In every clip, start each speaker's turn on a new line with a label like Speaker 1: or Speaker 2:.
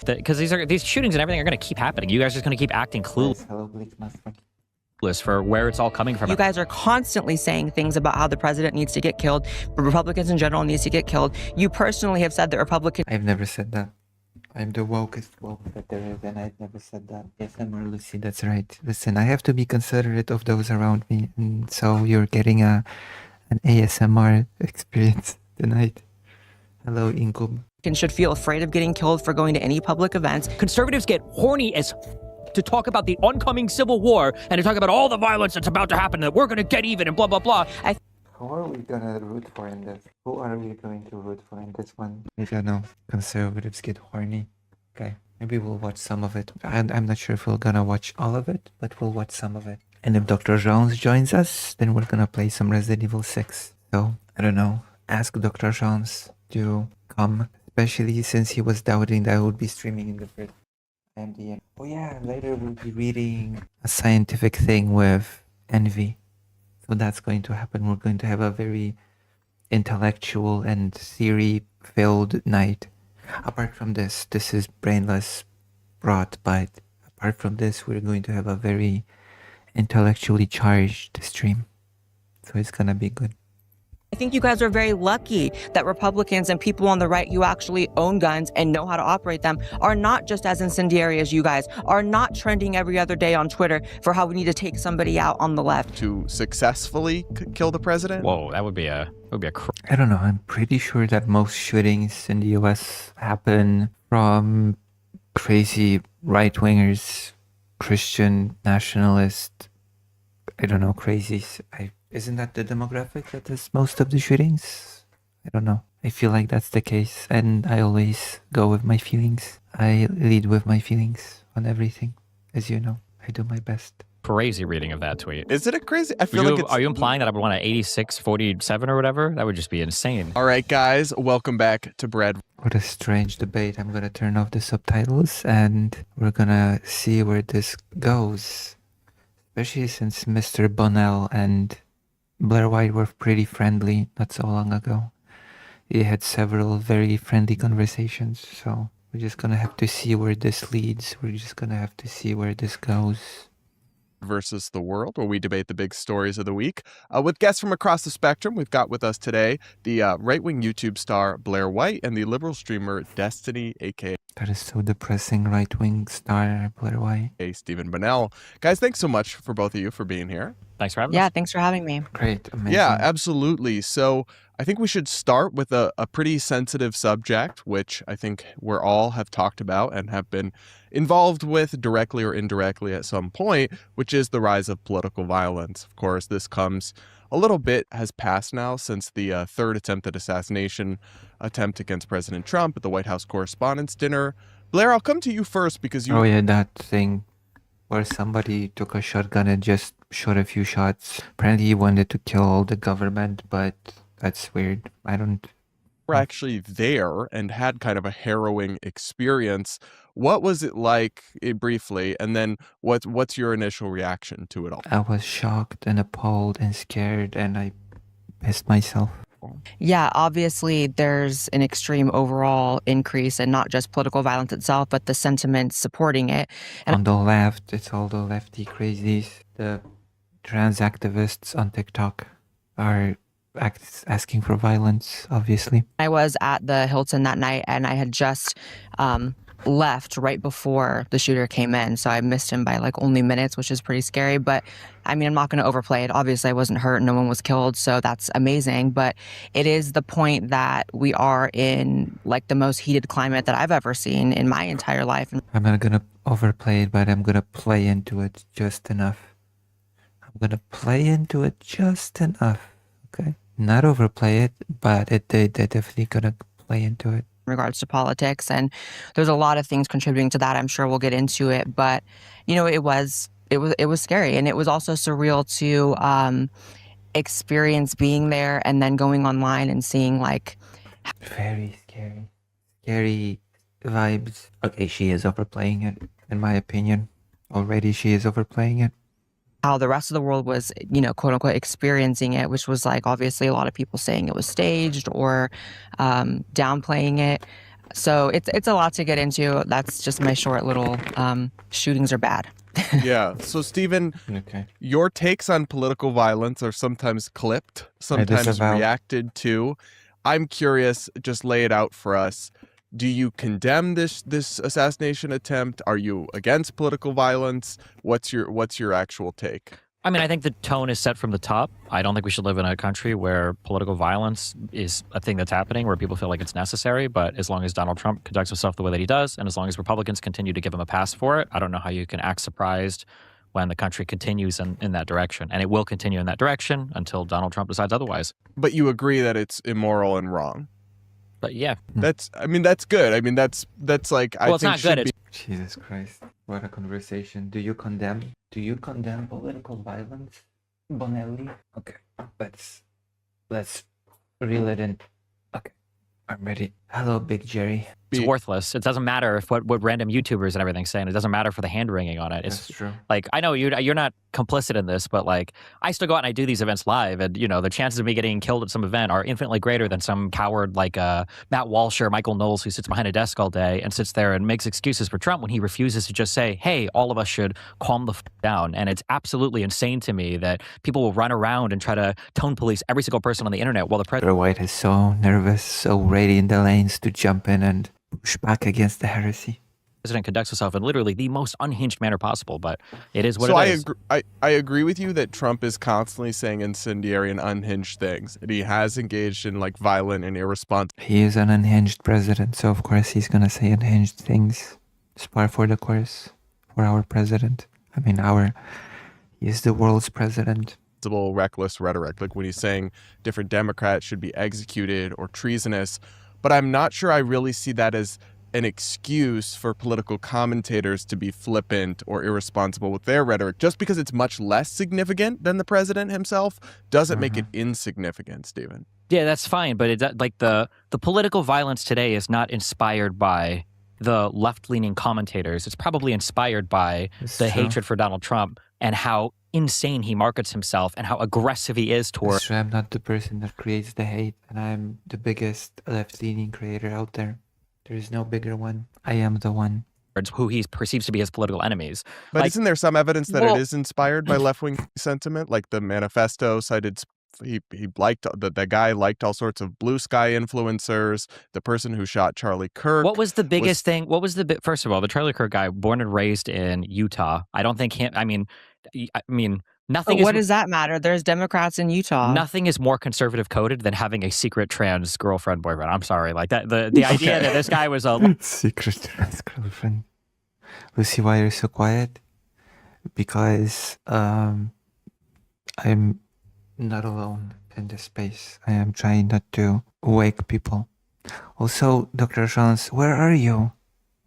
Speaker 1: because these shootings and everything are going to keep happening. You guys are just going to keep acting clueless for where it's all coming from.
Speaker 2: You guys are constantly saying things about how the president needs to get killed, but Republicans in general needs to get killed. You personally have said that Republicans...
Speaker 3: I've never said that. I'm the wokest woke that there is, and I've never said that. Yes, I'm Lucy, that's right. Listen, I have to be considerate of those around me, and so you're getting an ASMR experience tonight. Hello, Incub.
Speaker 2: should feel afraid of getting killed for going to any public events.
Speaker 1: Conservatives get horny as to talk about the oncoming civil war and to talk about all the violence that's about to happen and that we're going to get even and blah, blah, blah.
Speaker 3: Who are we gonna root for in this? Who are we going to root for in this one? I don't know. Conservatives get horny. Okay, maybe we'll watch some of it. I'm not sure if we're gonna watch all of it, but we'll watch some of it. And if Dr. Jones joins us, then we're gonna play some Resident Evil 6. So, I don't know. Ask Dr. Jones to come, especially since he was doubting that I would be streaming in the first MDN. Oh yeah, later we'll be reading a scientific thing with Envy. So that's going to happen. We're going to have a very intellectual and theory-filled night. Apart from this is brainless rot, but apart from this, we're going to have a very intellectually charged stream. So it's gonna be good.
Speaker 2: I think you guys are very lucky that Republicans and people on the right who actually own guns and know how to operate them are not just as incendiary as you guys, are not trending every other day on Twitter for how we need to take somebody out on the left.
Speaker 4: To successfully kill the president?
Speaker 1: Whoa, that would be a
Speaker 3: I don't know. I'm pretty sure that most shootings in the US happen from crazy right-wingers, Christian nationalists, I don't know, crazies. Isn't that the demographic that does most of the shootings? I don't know. I feel like that's the case, and I always go with my feelings. I lead with my feelings on everything, as you know. I do my best.
Speaker 1: crazy reading of that tweet.
Speaker 4: Is it a crazy? I feel like it's...
Speaker 1: Are you implying that I would want an 86-47 or whatever? That would just be insane.
Speaker 4: All right, guys, welcome back to Bread.
Speaker 3: What a strange debate. I'm gonna turn off the subtitles and we're gonna see where this goes. Especially since Mr. Bonnell and Blaire White were pretty friendly not so long ago. They had several very friendly conversations, so we're just gonna have to see where this leads. We're just gonna have to see where this goes.
Speaker 4: Versus the World, where we debate the big stories of the week. With guests from across the spectrum, we've got with us today the right-wing YouTube star Blaire White and the liberal streamer Destiny, aka...
Speaker 3: That is so depressing, right-wing star Blaire White.
Speaker 4: Hey, Stephen Bonnell. Guys, thanks so much for both of you for being here.
Speaker 1: Thanks for having us.
Speaker 2: Yeah, thanks for having me.
Speaker 3: Great, amazing.
Speaker 4: Yeah, absolutely. So I think we should start with a pretty sensitive subject, which I think we're all have talked about and have been involved with directly or indirectly at some point, which is the rise of political violence. Of course, this comes a little bit has passed now since the third attempted assassination attempt against President Trump at the White House Correspondents' Dinner. Blaire, I'll come to you first because you...
Speaker 3: Oh yeah, that thing where somebody took a shotgun and just shot a few shots. Apparently he wanted to kill the government, but that's weird. I don't...
Speaker 4: were actually there and had kind of a harrowing experience. What was it like, briefly, and then what's your initial reaction to it all?
Speaker 3: I was shocked and appalled and scared, and I pissed myself.
Speaker 2: Yeah, obviously there's an extreme overall increase in not just political violence itself, but the sentiments supporting it.
Speaker 3: And on the left, it's all the lefty crazies. The trans activists on TikTok are asking for violence, obviously.
Speaker 2: I was at the Hilton that night and I had just left right before the shooter came in. So I missed him by like only minutes, which is pretty scary. But I mean, I'm not going to overplay it. Obviously, I wasn't hurt. No one was killed. So that's amazing. But it is the point that we are in like the most heated climate that I've ever seen in my entire life.
Speaker 3: I'm not going to overplay it, but I'm going to play into it just enough. I'm going to play into it just enough. Okay? Not overplay it, but they're definitely gonna play into it.
Speaker 2: In regards to politics, and there's a lot of things contributing to that. I'm sure we'll get into it, but you know, it was scary, and it was also surreal to experience being there and then going online and seeing like
Speaker 3: very scary vibes. Okay, she is overplaying it, in my opinion. Already, she is overplaying it.
Speaker 2: How the rest of the world was, you know, quote unquote, experiencing it, which was like obviously a lot of people saying it was staged or downplaying it. So it's a lot to get into. That's just my short little shootings are bad.
Speaker 4: Yeah. So, Stephen,
Speaker 3: Okay.
Speaker 4: your takes on political violence are sometimes clipped, sometimes
Speaker 3: disavow.
Speaker 4: reacted to. I'm curious, just lay it out for us. Do you condemn this assassination attempt? Are you against political violence? What's your actual take?
Speaker 1: I mean, I think the tone is set from the top. I don't think we should live in a country where political violence is a thing that's happening, where people feel like it's necessary. But as long as Donald Trump conducts himself the way that he does, and as long as Republicans continue to give him a pass for it, I don't know how you can act surprised when the country continues in that direction. And it will continue in that direction until Donald Trump decides otherwise.
Speaker 4: But you agree that it's immoral and wrong.
Speaker 1: But yeah,
Speaker 4: That's good. I mean, that's like, I
Speaker 1: well, it's
Speaker 4: think
Speaker 1: not good.
Speaker 4: should be.
Speaker 3: Jesus Christ. What a conversation. Do you condemn political violence, Bonelli? Okay. Let's reel it in. Okay. I'm ready. Hello, Big Jerry.
Speaker 1: It's worthless. It doesn't matter if what random YouTubers and everything's saying. It doesn't matter for the hand wringing on it. It's
Speaker 3: That's true.
Speaker 1: like, I know you're not complicit in this, but like, I still go out and I do these events live, and the chances of me getting killed at some event are infinitely greater than some coward like Matt Walsh or Michael Knowles who sits behind a desk all day and sits there and makes excuses for Trump when he refuses to just say, hey, all of us should calm the down. And it's absolutely insane to me that people will run around and try to tone police every single person on the internet while the president
Speaker 3: White is so nervous, so ready in the lanes to jump in and push back against the heresy.
Speaker 1: conducts himself in literally the most unhinged manner possible, but it is what
Speaker 4: So
Speaker 1: it is.
Speaker 4: I agree with you that Trump is constantly saying incendiary and unhinged things, and he has engaged in like violent and irresponsible.
Speaker 3: He is an unhinged president, so of course he's gonna say unhinged things. It's par for the course for our president. I mean, he is the world's president.
Speaker 4: Reckless rhetoric, like when he's saying different Democrats should be executed or treasonous. But I'm not sure I really see that as an excuse for political commentators to be flippant or irresponsible with their rhetoric. Just because it's much less significant than the president himself doesn't make it insignificant, Stephen.
Speaker 1: Yeah, that's fine, but like the political violence today is not inspired by the left-leaning commentators. It's probably inspired by the hatred for Donald Trump and how insane he markets himself and how aggressive he is toward.
Speaker 3: So I'm not the person that creates the hate, and I'm the biggest left-leaning creator out there. There is no bigger one. I am the one.
Speaker 1: Who he perceives to be his political enemies.
Speaker 4: But
Speaker 1: Like-
Speaker 4: isn't there some evidence that it is inspired by left-wing sentiment? Like the manifesto cited, he liked, the guy liked all sorts of blue sky influencers. The person who shot Charlie Kirk.
Speaker 1: What was the biggest thing? What was first of all, the Charlie Kirk guy, born and raised in Utah. I don't think him. I mean, nothing.
Speaker 2: What does that matter? There's Democrats in Utah.
Speaker 1: Nothing is more conservative coded than having a secret trans girlfriend boyfriend. I'm sorry, like that. The idea that this guy was a
Speaker 3: secret trans girlfriend. Lucy, why are you so quiet? Because I'm not alone in this space. I am trying not to wake people. Also, Dr. Jones, where are you?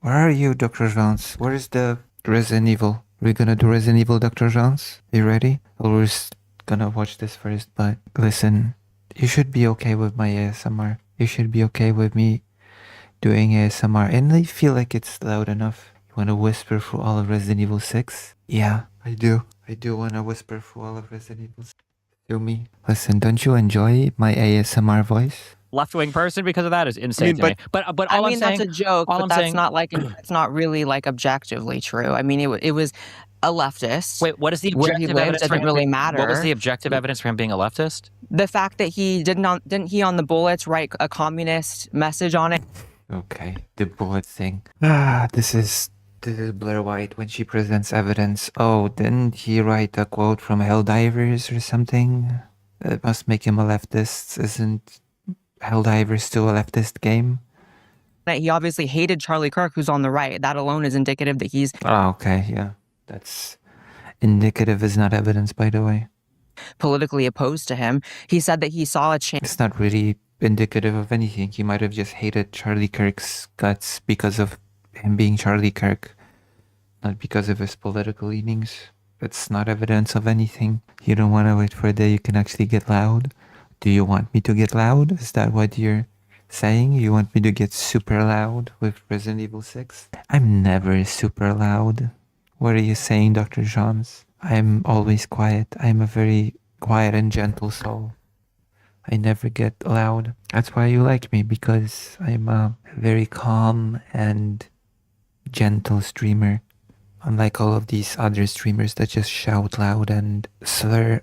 Speaker 3: Where are you, Dr. Jones? Where is the Resident Evil? We're gonna do Resident Evil, Dr. Jones? You ready? Or we're just gonna watch this first, but listen, you should be okay with my ASMR. You should be okay with me doing ASMR. And I feel like it's loud enough. You wanna whisper through all of Resident Evil 6? Yeah, I do. I do wanna whisper through all of Resident Evil 6. Do me. Listen, don't you enjoy my ASMR voice?
Speaker 1: left-wing person because of that is insane to me. But all
Speaker 2: I
Speaker 1: I'm
Speaker 2: mean,
Speaker 1: saying,
Speaker 2: that's a joke,
Speaker 1: all
Speaker 2: but
Speaker 1: I'm
Speaker 2: that's
Speaker 1: saying-
Speaker 2: not like it's not really like objectively true. I mean, it was a leftist.
Speaker 1: wait, what is the
Speaker 2: Where he
Speaker 1: objective
Speaker 2: lives
Speaker 1: evidence for
Speaker 2: doesn't
Speaker 1: him
Speaker 2: really
Speaker 1: being-
Speaker 2: matter.
Speaker 1: What was the objective evidence for him being a leftist?
Speaker 2: The fact that he didn't he on the bullets write a communist message on it?
Speaker 3: Okay, the bullet thing. This is Blaire White when she presents evidence. Oh, didn't he write a quote from Helldivers or something? That must make him a leftist. Isn't Helldivers still a leftist game?
Speaker 2: That he obviously hated Charlie Kirk, who's on the right. That alone is indicative that he's
Speaker 3: Oh, okay, yeah. That's indicative is not evidence, by the way.
Speaker 2: politically opposed to him. He said that he saw a change.
Speaker 3: It's not really indicative of anything. He might have just hated Charlie Kirk's guts because of him being Charlie Kirk, not because of his political leanings. It's not evidence of anything. You don't want to wait for a day you can actually get loud? Do you want me to get loud? Is that what you're saying? You want me to get super loud with Resident Evil 6? I'm never super loud. What are you saying, Dr. Johns? I'm always quiet. I'm a very quiet and gentle soul. I never get loud. That's why you like me, because I'm a very calm and gentle streamer. Unlike all of these other streamers that just shout loud and slur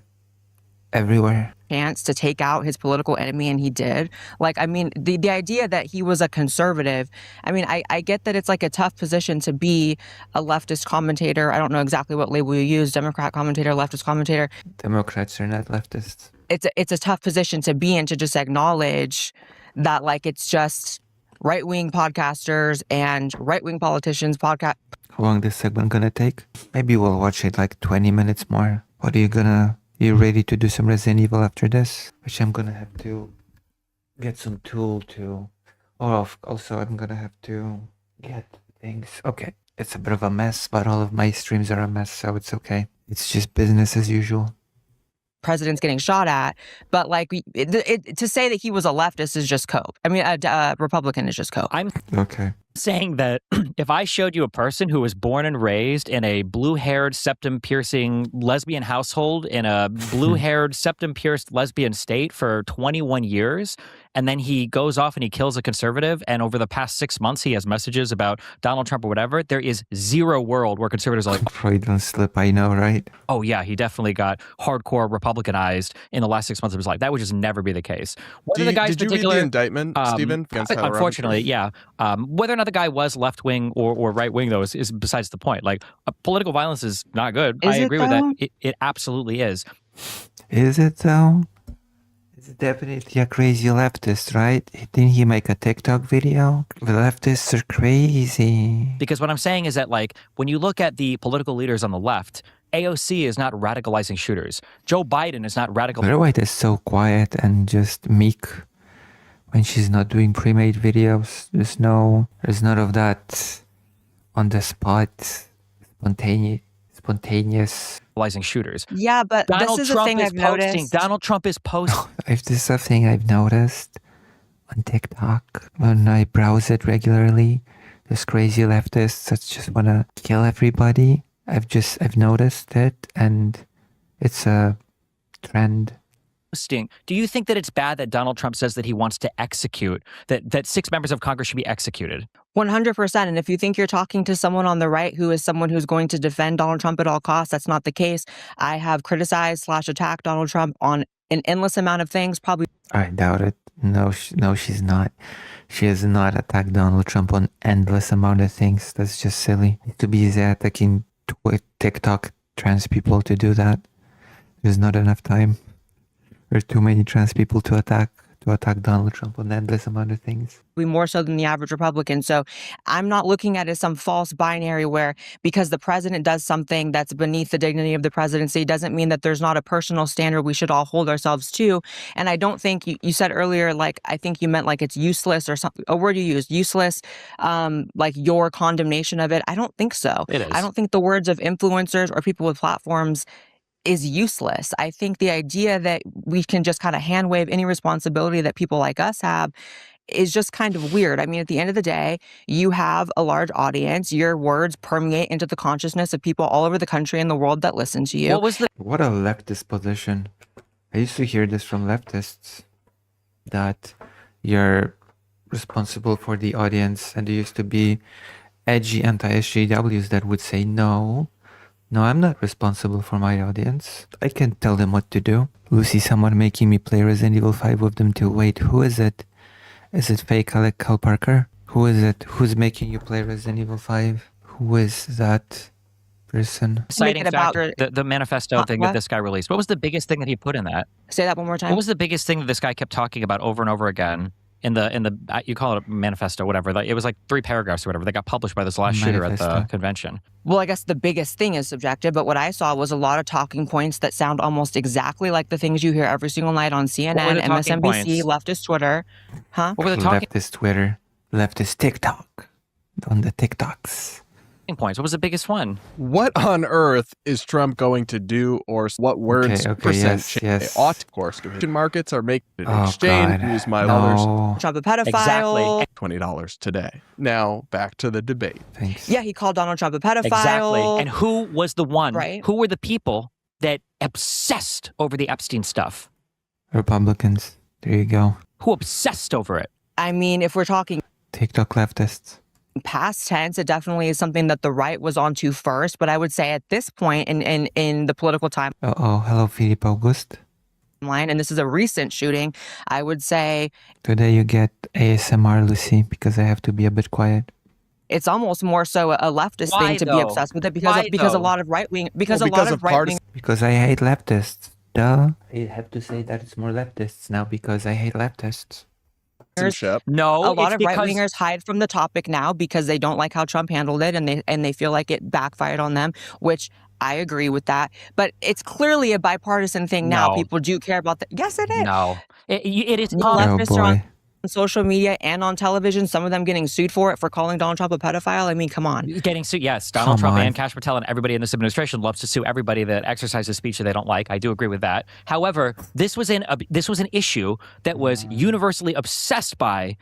Speaker 3: everywhere.
Speaker 2: Chance to take out his political enemy, and he did. Like, I mean, the idea that he was a conservative, I mean, I get that it's like a tough position to be a leftist commentator. I don't know exactly what label you use, Democrat commentator, leftist commentator.
Speaker 3: Democrats are not leftists.
Speaker 2: It's a tough position to be in, to just acknowledge that, like, it's just right-wing podcasters and right-wing politicians podcast.
Speaker 3: How long this segment gonna take? Maybe we'll watch it like 20 minutes more. What are you gonna... You ready to do some Resident Evil after this? Which I'm gonna have to get some tool to... Also, I'm gonna have to get things... Okay, it's a bit of a mess, but all of my streams are a mess, so it's okay. It's just business as usual.
Speaker 2: President's getting shot at, but like to say that he was a leftist is just cope. I mean, a Republican is just cope.
Speaker 1: I'm
Speaker 3: Okay.
Speaker 1: saying that if I showed you a person who was born and raised in a blue-haired, septum-piercing lesbian household in a blue-haired, septum-pierced lesbian state for 21 years, and then he goes off and he kills a conservative, and over the past 6 months he has messages about Donald Trump or whatever, there is zero world where conservatives are like,
Speaker 3: Freudian slip, I know, right?
Speaker 1: oh yeah, he definitely got hardcore Republicanized in the last 6 months of his life. That would just never be the case. Whether the guy's
Speaker 4: Did you read
Speaker 1: particular,
Speaker 4: the indictment, Stephen? against Tyler
Speaker 1: unfortunately,
Speaker 4: Robinson?
Speaker 1: yeah. Whether or not the guy was left-wing or right-wing, though, is besides the point. Like, political violence is not good.
Speaker 2: Is
Speaker 1: I
Speaker 2: it,
Speaker 1: agree with
Speaker 2: though?
Speaker 1: that. It absolutely is.
Speaker 3: Is it though? It's definitely a crazy leftist, right? Didn't he make a TikTok video? The leftists are crazy.
Speaker 1: Because what I'm saying is that, like, when you look at the political leaders on the left, AOC is not radicalizing shooters. Joe Biden is not radical.
Speaker 3: Blaire White is so quiet and just meek when she's not doing pre-made videos. There's none of that on the spot, spontaneous.
Speaker 1: Radicalizing shooters.
Speaker 2: Yeah, but
Speaker 1: Donald
Speaker 2: this is
Speaker 1: Trump
Speaker 2: a thing
Speaker 1: is
Speaker 2: I've
Speaker 1: posting.
Speaker 2: noticed.
Speaker 1: Donald Trump is posting.
Speaker 3: If this is something I've noticed on TikTok when I browse it regularly, there's crazy leftists that just wanna kill everybody. I've noticed it, and it's a trend.
Speaker 1: Do you think that it's bad that Donald Trump says that he wants to execute, that 6 members of Congress should be executed?
Speaker 2: 100%. And if you think you're talking to someone on the right who is someone who's going to defend Donald Trump at all costs, that's not the case. I have criticized / attacked Donald Trump on an endless amount of things, probably.
Speaker 3: I doubt it. No, she's not. She has not attacked Donald Trump on endless amount of things. That's just silly. To be attacking TikTok trans people to do that. There's not enough time. There's too many trans people to attack Donald Trump on endless amount of things.
Speaker 2: More so than the average Republican. So I'm not looking at it as some false binary where because the president does something that's beneath the dignity of the presidency doesn't mean that there's not a personal standard we should all hold ourselves to. And I don't think you said earlier, like, I think you meant like it's useless or something, a word you used, useless, like your condemnation of it. I don't think so.
Speaker 1: It is.
Speaker 2: I don't think the words of influencers or people with platforms is useless. I think the idea that we can just kind of hand wave any responsibility that people like us have is just kind of weird. I mean, at the end of the day, you have a large audience. Your words permeate into the consciousness of people all over the country and the world that listen to you.
Speaker 3: What a leftist position. I used to hear this from leftists, that you're responsible for the audience, and there used to be edgy anti-SJWs that would say, no, I'm not responsible for my audience. I can tell them what to do. Lucy, someone making me play Resident Evil 5 with them too. Wait, who is it? Is it fake Alec Cal Parker? Who is it? Who's making you play Resident Evil 5? Who is that person?
Speaker 1: Citing
Speaker 2: about
Speaker 1: the manifesto thing
Speaker 2: what?
Speaker 1: that this guy released. What was the biggest thing that he put in that?
Speaker 2: Say that one more time.
Speaker 1: What was the biggest thing that this guy kept talking about over and over again in the you call it a manifesto, whatever? Like, it was like 3 paragraphs or whatever that got published by this last shooter at the
Speaker 3: Manifesto.
Speaker 1: convention.
Speaker 2: Well, I guess the biggest thing is subjective, but what I saw was a lot of talking points that sound almost exactly like the things you hear every single night on
Speaker 1: were
Speaker 2: CNN,
Speaker 1: the talking
Speaker 2: MSNBC,
Speaker 1: points?
Speaker 2: leftist Twitter. Huh?
Speaker 1: What were the talking
Speaker 3: Leftist Twitter, leftist TikTok, on the TikToks.
Speaker 1: points? What was the biggest one?
Speaker 4: What on earth is Trump going to do, or what words
Speaker 3: Okay,
Speaker 4: percent
Speaker 3: yes,
Speaker 4: change?
Speaker 3: yes.
Speaker 4: They ought to, of course, do. Markets are making an
Speaker 3: Oh,
Speaker 4: exchange.
Speaker 3: God.
Speaker 4: Use my others.
Speaker 3: No,
Speaker 2: Trump a pedophile.
Speaker 1: Exactly.
Speaker 4: $20 today. Now back to the debate.
Speaker 3: thanks.
Speaker 2: Yeah, he called Donald Trump a pedophile.
Speaker 1: Exactly. And who was the one?
Speaker 2: Right.
Speaker 1: Who were the people that obsessed over the Epstein stuff?
Speaker 3: Republicans. There you go.
Speaker 1: who obsessed over it.
Speaker 2: I mean, if we're talking
Speaker 3: TikTok leftists.
Speaker 2: past tense, it definitely is something that the right was onto first. But I would say at this point in the political timeline,
Speaker 3: Hello, Philippe Auguste.
Speaker 2: and this is a recent shooting, I would say
Speaker 3: Today you get ASMR, Lucy, because I have to be a bit quiet.
Speaker 2: it's almost more so a leftist
Speaker 1: Why,
Speaker 2: thing to be
Speaker 1: though?
Speaker 2: obsessed with it
Speaker 1: Why,
Speaker 2: because a
Speaker 1: though?
Speaker 2: lot of right wing
Speaker 4: Well, because of partisan-
Speaker 3: Because I hate leftists. Duh. I have to say that it's more leftists now because I hate leftists.
Speaker 4: Citizenship.
Speaker 1: No,
Speaker 2: a lot
Speaker 1: it's
Speaker 2: of right
Speaker 1: because
Speaker 2: wingers hide from the topic now because they don't like how Trump handled it, and they feel like it backfired on them, which I agree with that. But it's clearly a bipartisan thing now.
Speaker 1: No.
Speaker 2: People do care about that. Yes, it is.
Speaker 1: no, it is.
Speaker 2: The
Speaker 3: Oh
Speaker 2: leftists are on
Speaker 3: boy.
Speaker 2: social media and on television. Some of them getting sued for it for calling Donald Trump a pedophile. I mean, come on.
Speaker 1: Getting sued, yes. Donald
Speaker 3: Come
Speaker 1: Trump
Speaker 3: on.
Speaker 1: and Kash Patel and everybody in this administration loves to sue everybody that exercises speech that they don't like. I do agree with that. However, this was an issue that was universally obsessed by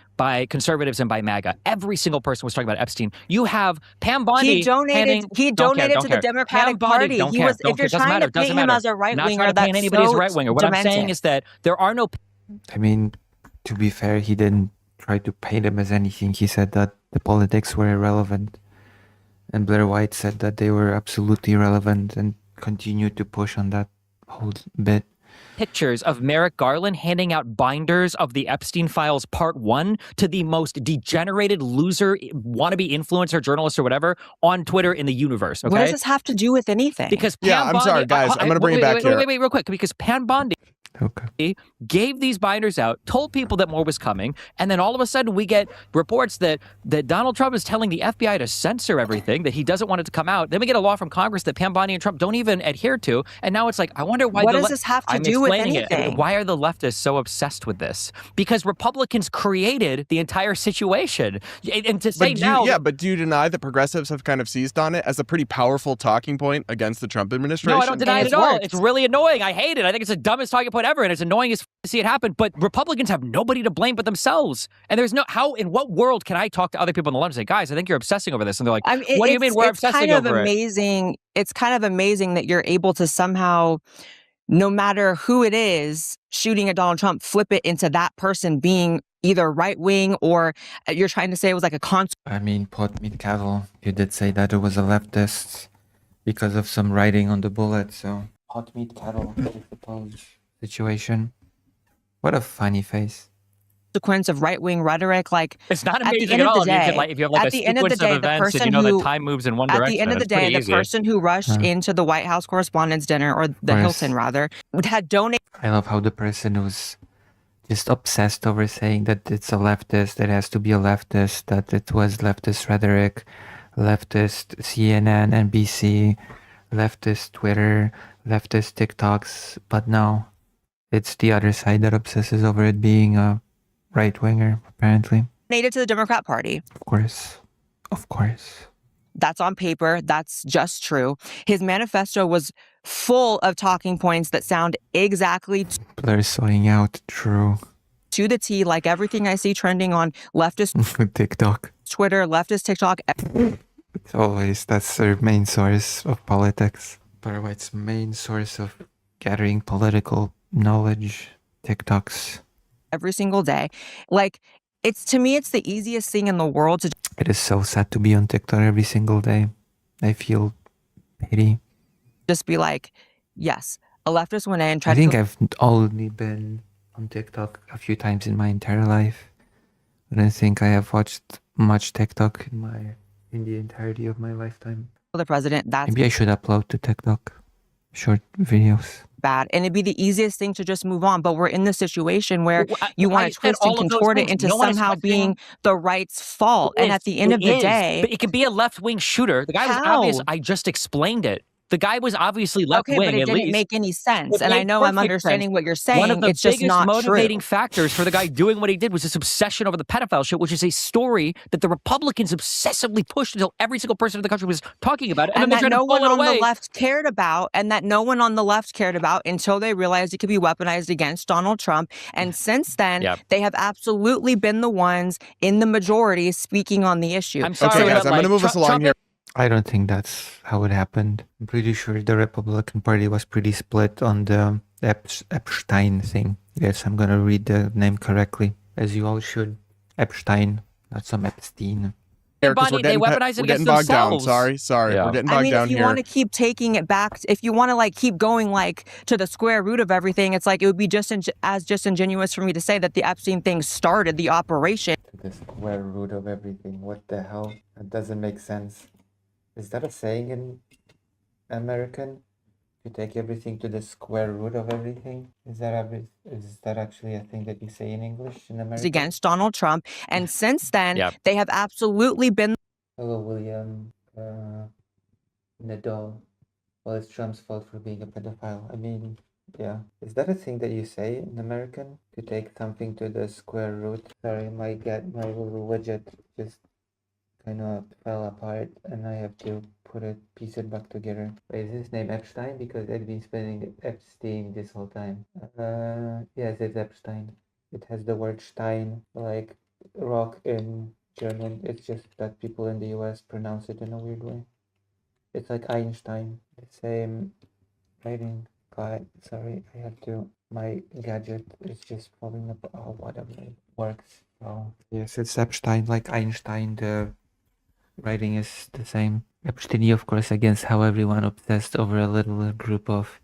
Speaker 1: conservatives and by MAGA. Every single person was talking about Epstein. You have Pam Bondi.
Speaker 2: He donated
Speaker 1: Don't care,
Speaker 2: to
Speaker 1: don't
Speaker 2: the
Speaker 1: care.
Speaker 2: Democratic
Speaker 1: Pam Bondi,
Speaker 2: Party.
Speaker 1: don't
Speaker 2: He
Speaker 1: care,
Speaker 2: was,
Speaker 1: don't
Speaker 2: if
Speaker 1: care.
Speaker 2: you're
Speaker 1: Doesn't
Speaker 2: trying
Speaker 1: matter,
Speaker 2: to paint
Speaker 1: doesn't
Speaker 2: him
Speaker 1: matter.
Speaker 2: as a right
Speaker 1: Not
Speaker 2: winger,
Speaker 1: trying to paint
Speaker 2: that's
Speaker 1: anybody as a
Speaker 2: so
Speaker 1: right winger. What I'm saying
Speaker 2: demented.
Speaker 1: is that there are no
Speaker 3: I mean, to be fair, he didn't try to paint him as anything. He said that the politics were irrelevant. And Blaire White said that they were absolutely irrelevant and continued to push on that whole bit.
Speaker 1: pictures of Merrick Garland handing out binders of the Epstein Files Part 1 to the most degenerated loser, wannabe influencer, journalist, or whatever on Twitter in the universe. Okay.
Speaker 2: What does this have to do with anything?
Speaker 1: Because Pam
Speaker 4: Yeah, I'm
Speaker 1: Bondi,
Speaker 4: sorry, guys. I'm gonna bring it back here.
Speaker 1: Wait, real quick. Because Pam Bondi
Speaker 3: Okay.
Speaker 1: gave these binders out, told people that more was coming, and then all of a sudden we get reports that Donald Trump is telling the FBI to censor everything, that he doesn't want it to come out. Then we get a law from Congress that Pam Bondi and Trump don't even adhere to, and now it's like, I wonder why.
Speaker 2: What does this have to
Speaker 1: I'm
Speaker 2: do with
Speaker 1: explaining it.
Speaker 2: anything?
Speaker 1: Why are the leftists so obsessed with this? Because Republicans created the entire situation, and to say now,
Speaker 4: But do you deny that progressives have kind of seized on it as a pretty powerful talking point against the Trump administration?
Speaker 1: no, I don't deny it
Speaker 2: it's
Speaker 1: at all.
Speaker 2: worked.
Speaker 1: It's really annoying. I hate it. I think it's the dumbest talking point ever, and it's annoying as to see it happen. But Republicans have nobody to blame but themselves. And there's in what world can I talk to other people in the left and say, guys, I think you're obsessing over this? And they're like,
Speaker 2: I mean,
Speaker 1: what do you mean we're
Speaker 2: it's
Speaker 1: obsessing
Speaker 2: kind of
Speaker 1: over it?
Speaker 2: amazing. It's kind of amazing that you're able to somehow, no matter who it is shooting at Donald Trump, flip it into that person being either right wing or you're trying to say it was like a
Speaker 3: I mean, pot meat cattle. You did say that it was a leftist because of some writing on the bullet, so pot meat cattle, I suppose. Situation. What a funny face.
Speaker 2: consequence of right wing rhetoric. Like
Speaker 1: It's not
Speaker 2: at the
Speaker 1: amazing
Speaker 2: end
Speaker 1: at
Speaker 2: of
Speaker 1: all.
Speaker 2: the
Speaker 1: If you
Speaker 2: day-
Speaker 1: could, like, if you have like
Speaker 2: at
Speaker 1: a
Speaker 2: the end of the
Speaker 1: sequence
Speaker 2: day,
Speaker 1: of
Speaker 2: the
Speaker 1: events and
Speaker 2: person
Speaker 1: you know
Speaker 2: who-
Speaker 1: that time moves in one
Speaker 2: at
Speaker 1: direction.
Speaker 2: the end of the
Speaker 1: it's pretty
Speaker 2: day, the
Speaker 1: easy.
Speaker 2: person who rushed into the White House Correspondents' Dinner, or the
Speaker 3: Course.
Speaker 2: Hilton rather, had donated
Speaker 3: I love how the person was just obsessed over saying that it's a leftist, it has to be a leftist, that it was leftist rhetoric, leftist CNN, NBC, leftist Twitter, leftist TikToks, but no, it's the other side that obsesses over it being a right winger, apparently.
Speaker 2: to the Democrat Party.
Speaker 3: Of course. Of course.
Speaker 2: That's on paper. That's just true. His manifesto was full of talking points that sound exactly
Speaker 3: Blaire sewing out, true.
Speaker 2: to the T, like everything I see trending on leftist
Speaker 3: TikTok.
Speaker 2: Twitter, leftist TikTok.
Speaker 3: It's always, that's their main source of politics. Blaire White's main source of gathering political knowledge, TikToks.
Speaker 2: Every single day. Like, to me, it's the easiest thing in the world to
Speaker 3: It is so sad to be on TikTok every single day. I feel pity.
Speaker 2: just be like, yes, a leftist went in, tried
Speaker 3: I think
Speaker 2: to
Speaker 3: I've only been on TikTok a few times in my entire life. I don't think I have watched much TikTok in the entirety of my lifetime.
Speaker 2: kill the president. That's
Speaker 3: Maybe I should upload to TikTok short videos.
Speaker 2: bad. And it'd be the easiest thing to just move on. But we're in this situation where
Speaker 1: Well,
Speaker 2: you
Speaker 1: I
Speaker 2: want to
Speaker 1: said
Speaker 2: twist and
Speaker 1: all of those
Speaker 2: contort it
Speaker 1: things.
Speaker 2: into
Speaker 1: No one is
Speaker 2: somehow
Speaker 1: questioning-
Speaker 2: being the right's fault. And at the end of the day,
Speaker 1: But it could be a left-wing shooter. The guy was
Speaker 2: How?
Speaker 1: obvious. I just explained it. The guy was obviously
Speaker 2: okay,
Speaker 1: left-wing
Speaker 2: but it
Speaker 1: at
Speaker 2: didn't
Speaker 1: least.
Speaker 2: make any sense.
Speaker 1: It
Speaker 2: And I
Speaker 1: made
Speaker 2: know I'm
Speaker 1: perfect
Speaker 2: understanding
Speaker 1: sense.
Speaker 2: what you're saying.
Speaker 1: One of the
Speaker 2: It's just
Speaker 1: biggest
Speaker 2: not
Speaker 1: motivating
Speaker 2: true.
Speaker 1: factors for the guy doing what he did was this obsession over the pedophile shit, which is a story that the Republicans obsessively pushed until every single person in the country was talking about it.
Speaker 2: And
Speaker 1: then they
Speaker 2: that
Speaker 1: tried to
Speaker 2: no one
Speaker 1: pull it
Speaker 2: on
Speaker 1: away.
Speaker 2: the left cared about, until they realized it could be weaponized against Donald Trump. And since then,
Speaker 1: Yep.
Speaker 2: they have absolutely been the ones in the majority speaking on the issue.
Speaker 1: I'm sorry,
Speaker 4: Okay, guys,
Speaker 1: but,
Speaker 4: I'm going to
Speaker 1: like,
Speaker 4: move us along
Speaker 1: Trump
Speaker 4: here.
Speaker 3: I don't think that's how it happened. I'm pretty sure the Republican Party was pretty split on the Epstein thing. Yes, I'm gonna read the name correctly, as you all should. Epstein, not some Epstein.
Speaker 4: Because
Speaker 1: Bonnie, they weaponize it
Speaker 4: we're
Speaker 1: against
Speaker 4: getting bogged down.
Speaker 1: themselves.
Speaker 4: Sorry.
Speaker 1: Yeah.
Speaker 4: We're getting
Speaker 2: I
Speaker 4: bogged
Speaker 2: mean,
Speaker 4: down
Speaker 2: if you
Speaker 4: here.
Speaker 2: want to keep taking it back, if you want to like keep going like to the square root of everything, it's like it would be just as disingenuous for me to say that the Epstein thing started the operation.
Speaker 3: To the square root of everything. What the hell? That doesn't make sense. Is that a saying in American? You take everything to the square root of everything? Is that actually a thing that you say in English in America?
Speaker 2: Against Donald Trump, and since then
Speaker 1: Yep.
Speaker 2: they have absolutely been.
Speaker 3: Hello, William. Nadal. Well, it's Trump's fault for being a pedophile. I mean, yeah. Is that a thing that you say in American? To take something to the square root? Sorry, my little widget just kind of fell apart and I have to piece it back together. Wait, is his name Epstein? Because I've been spelling Epstein this whole time. Yes, it's Epstein. It has the word Stein, like rock in German. It's just that people in the US pronounce it in a weird way. It's like Einstein, the same writing. God, sorry, my gadget is just falling apart. Oh, whatever, it works. Oh, yes, it's Epstein, like Einstein, the writing is the same. Epstein, of course, against how everyone obsessed over a little group of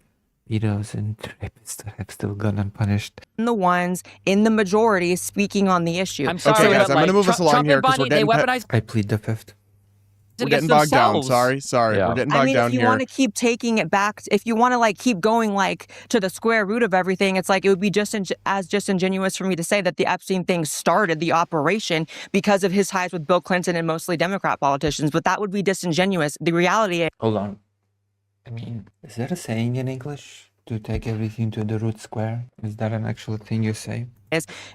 Speaker 3: pedos and rapists that have still gone unpunished.
Speaker 2: The ones in the majority speaking on the issue.
Speaker 1: I'm sorry,
Speaker 4: Okay, guys,
Speaker 1: but
Speaker 4: I'm gonna
Speaker 1: like,
Speaker 4: move us along
Speaker 1: Trump
Speaker 4: here
Speaker 1: and
Speaker 4: because
Speaker 1: Bonnie,
Speaker 4: we're
Speaker 1: they
Speaker 4: getting
Speaker 1: weaponize
Speaker 3: I plead the fifth.
Speaker 1: it
Speaker 4: we're getting
Speaker 1: against
Speaker 4: bogged down.
Speaker 1: themselves.
Speaker 4: Sorry.
Speaker 1: Yeah.
Speaker 4: We're getting
Speaker 2: I
Speaker 4: bogged
Speaker 2: mean,
Speaker 4: down
Speaker 2: if you
Speaker 4: here.
Speaker 2: want to keep taking it back, if you want to like keep going like to the square root of everything, it's like it would be just as disingenuous for me to say that the Epstein thing started the operation because of his ties with Bill Clinton and mostly Democrat politicians. But that would be disingenuous. The reality is,
Speaker 3: Hold on. I mean, is that a saying in English? To take everything to the root square? Is that an actual thing you say?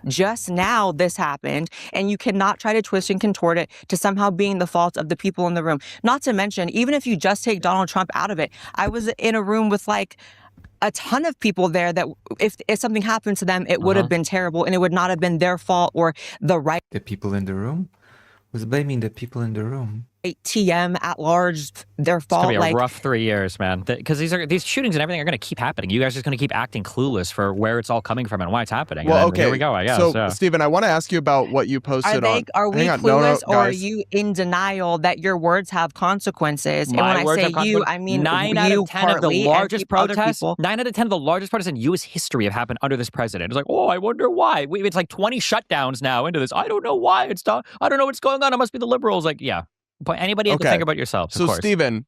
Speaker 2: just now this happened, and you cannot try to twist and contort it to somehow being the fault of the people in the room. Not to mention, even if you just take Donald Trump out of it, I was in a room with like a ton of people there that if something happened to them, it would have been terrible, and it would not have been their fault or the right
Speaker 3: The people in the room? Who's blaming the people in the room?
Speaker 2: TM at large, their
Speaker 1: It's gonna
Speaker 2: fault.
Speaker 1: be a
Speaker 2: Like,
Speaker 1: rough 3 years, man. Because these shootings and everything are gonna keep happening. You guys are just gonna keep acting clueless for where it's all coming from and why it's happening.
Speaker 4: Well,
Speaker 1: and then
Speaker 4: okay.
Speaker 1: Here we go. I guess.
Speaker 4: So,
Speaker 1: yeah.
Speaker 4: Stephen, I want to ask you about what you posted on.
Speaker 2: are we
Speaker 4: Hang on.
Speaker 2: clueless,
Speaker 4: No,
Speaker 2: or are
Speaker 4: guys.
Speaker 2: you in denial that your words have consequences? And
Speaker 1: My
Speaker 2: when I
Speaker 1: words
Speaker 2: say
Speaker 1: have
Speaker 2: you,
Speaker 1: consequences.
Speaker 2: I mean
Speaker 1: 9 out
Speaker 2: you
Speaker 1: of 10 of the
Speaker 2: partly, and
Speaker 1: largest
Speaker 2: other
Speaker 1: protests.
Speaker 2: people.
Speaker 1: 9 out of 10 of the largest protests in U.S. history have happened under this president. It's like, oh, I wonder why. It's like 20 shutdowns now into this. I don't know why. I don't know what's going on. It must be the liberals. Like, yeah. But anybody have to think about yourselves.
Speaker 4: So,
Speaker 1: of course.
Speaker 4: Stephen,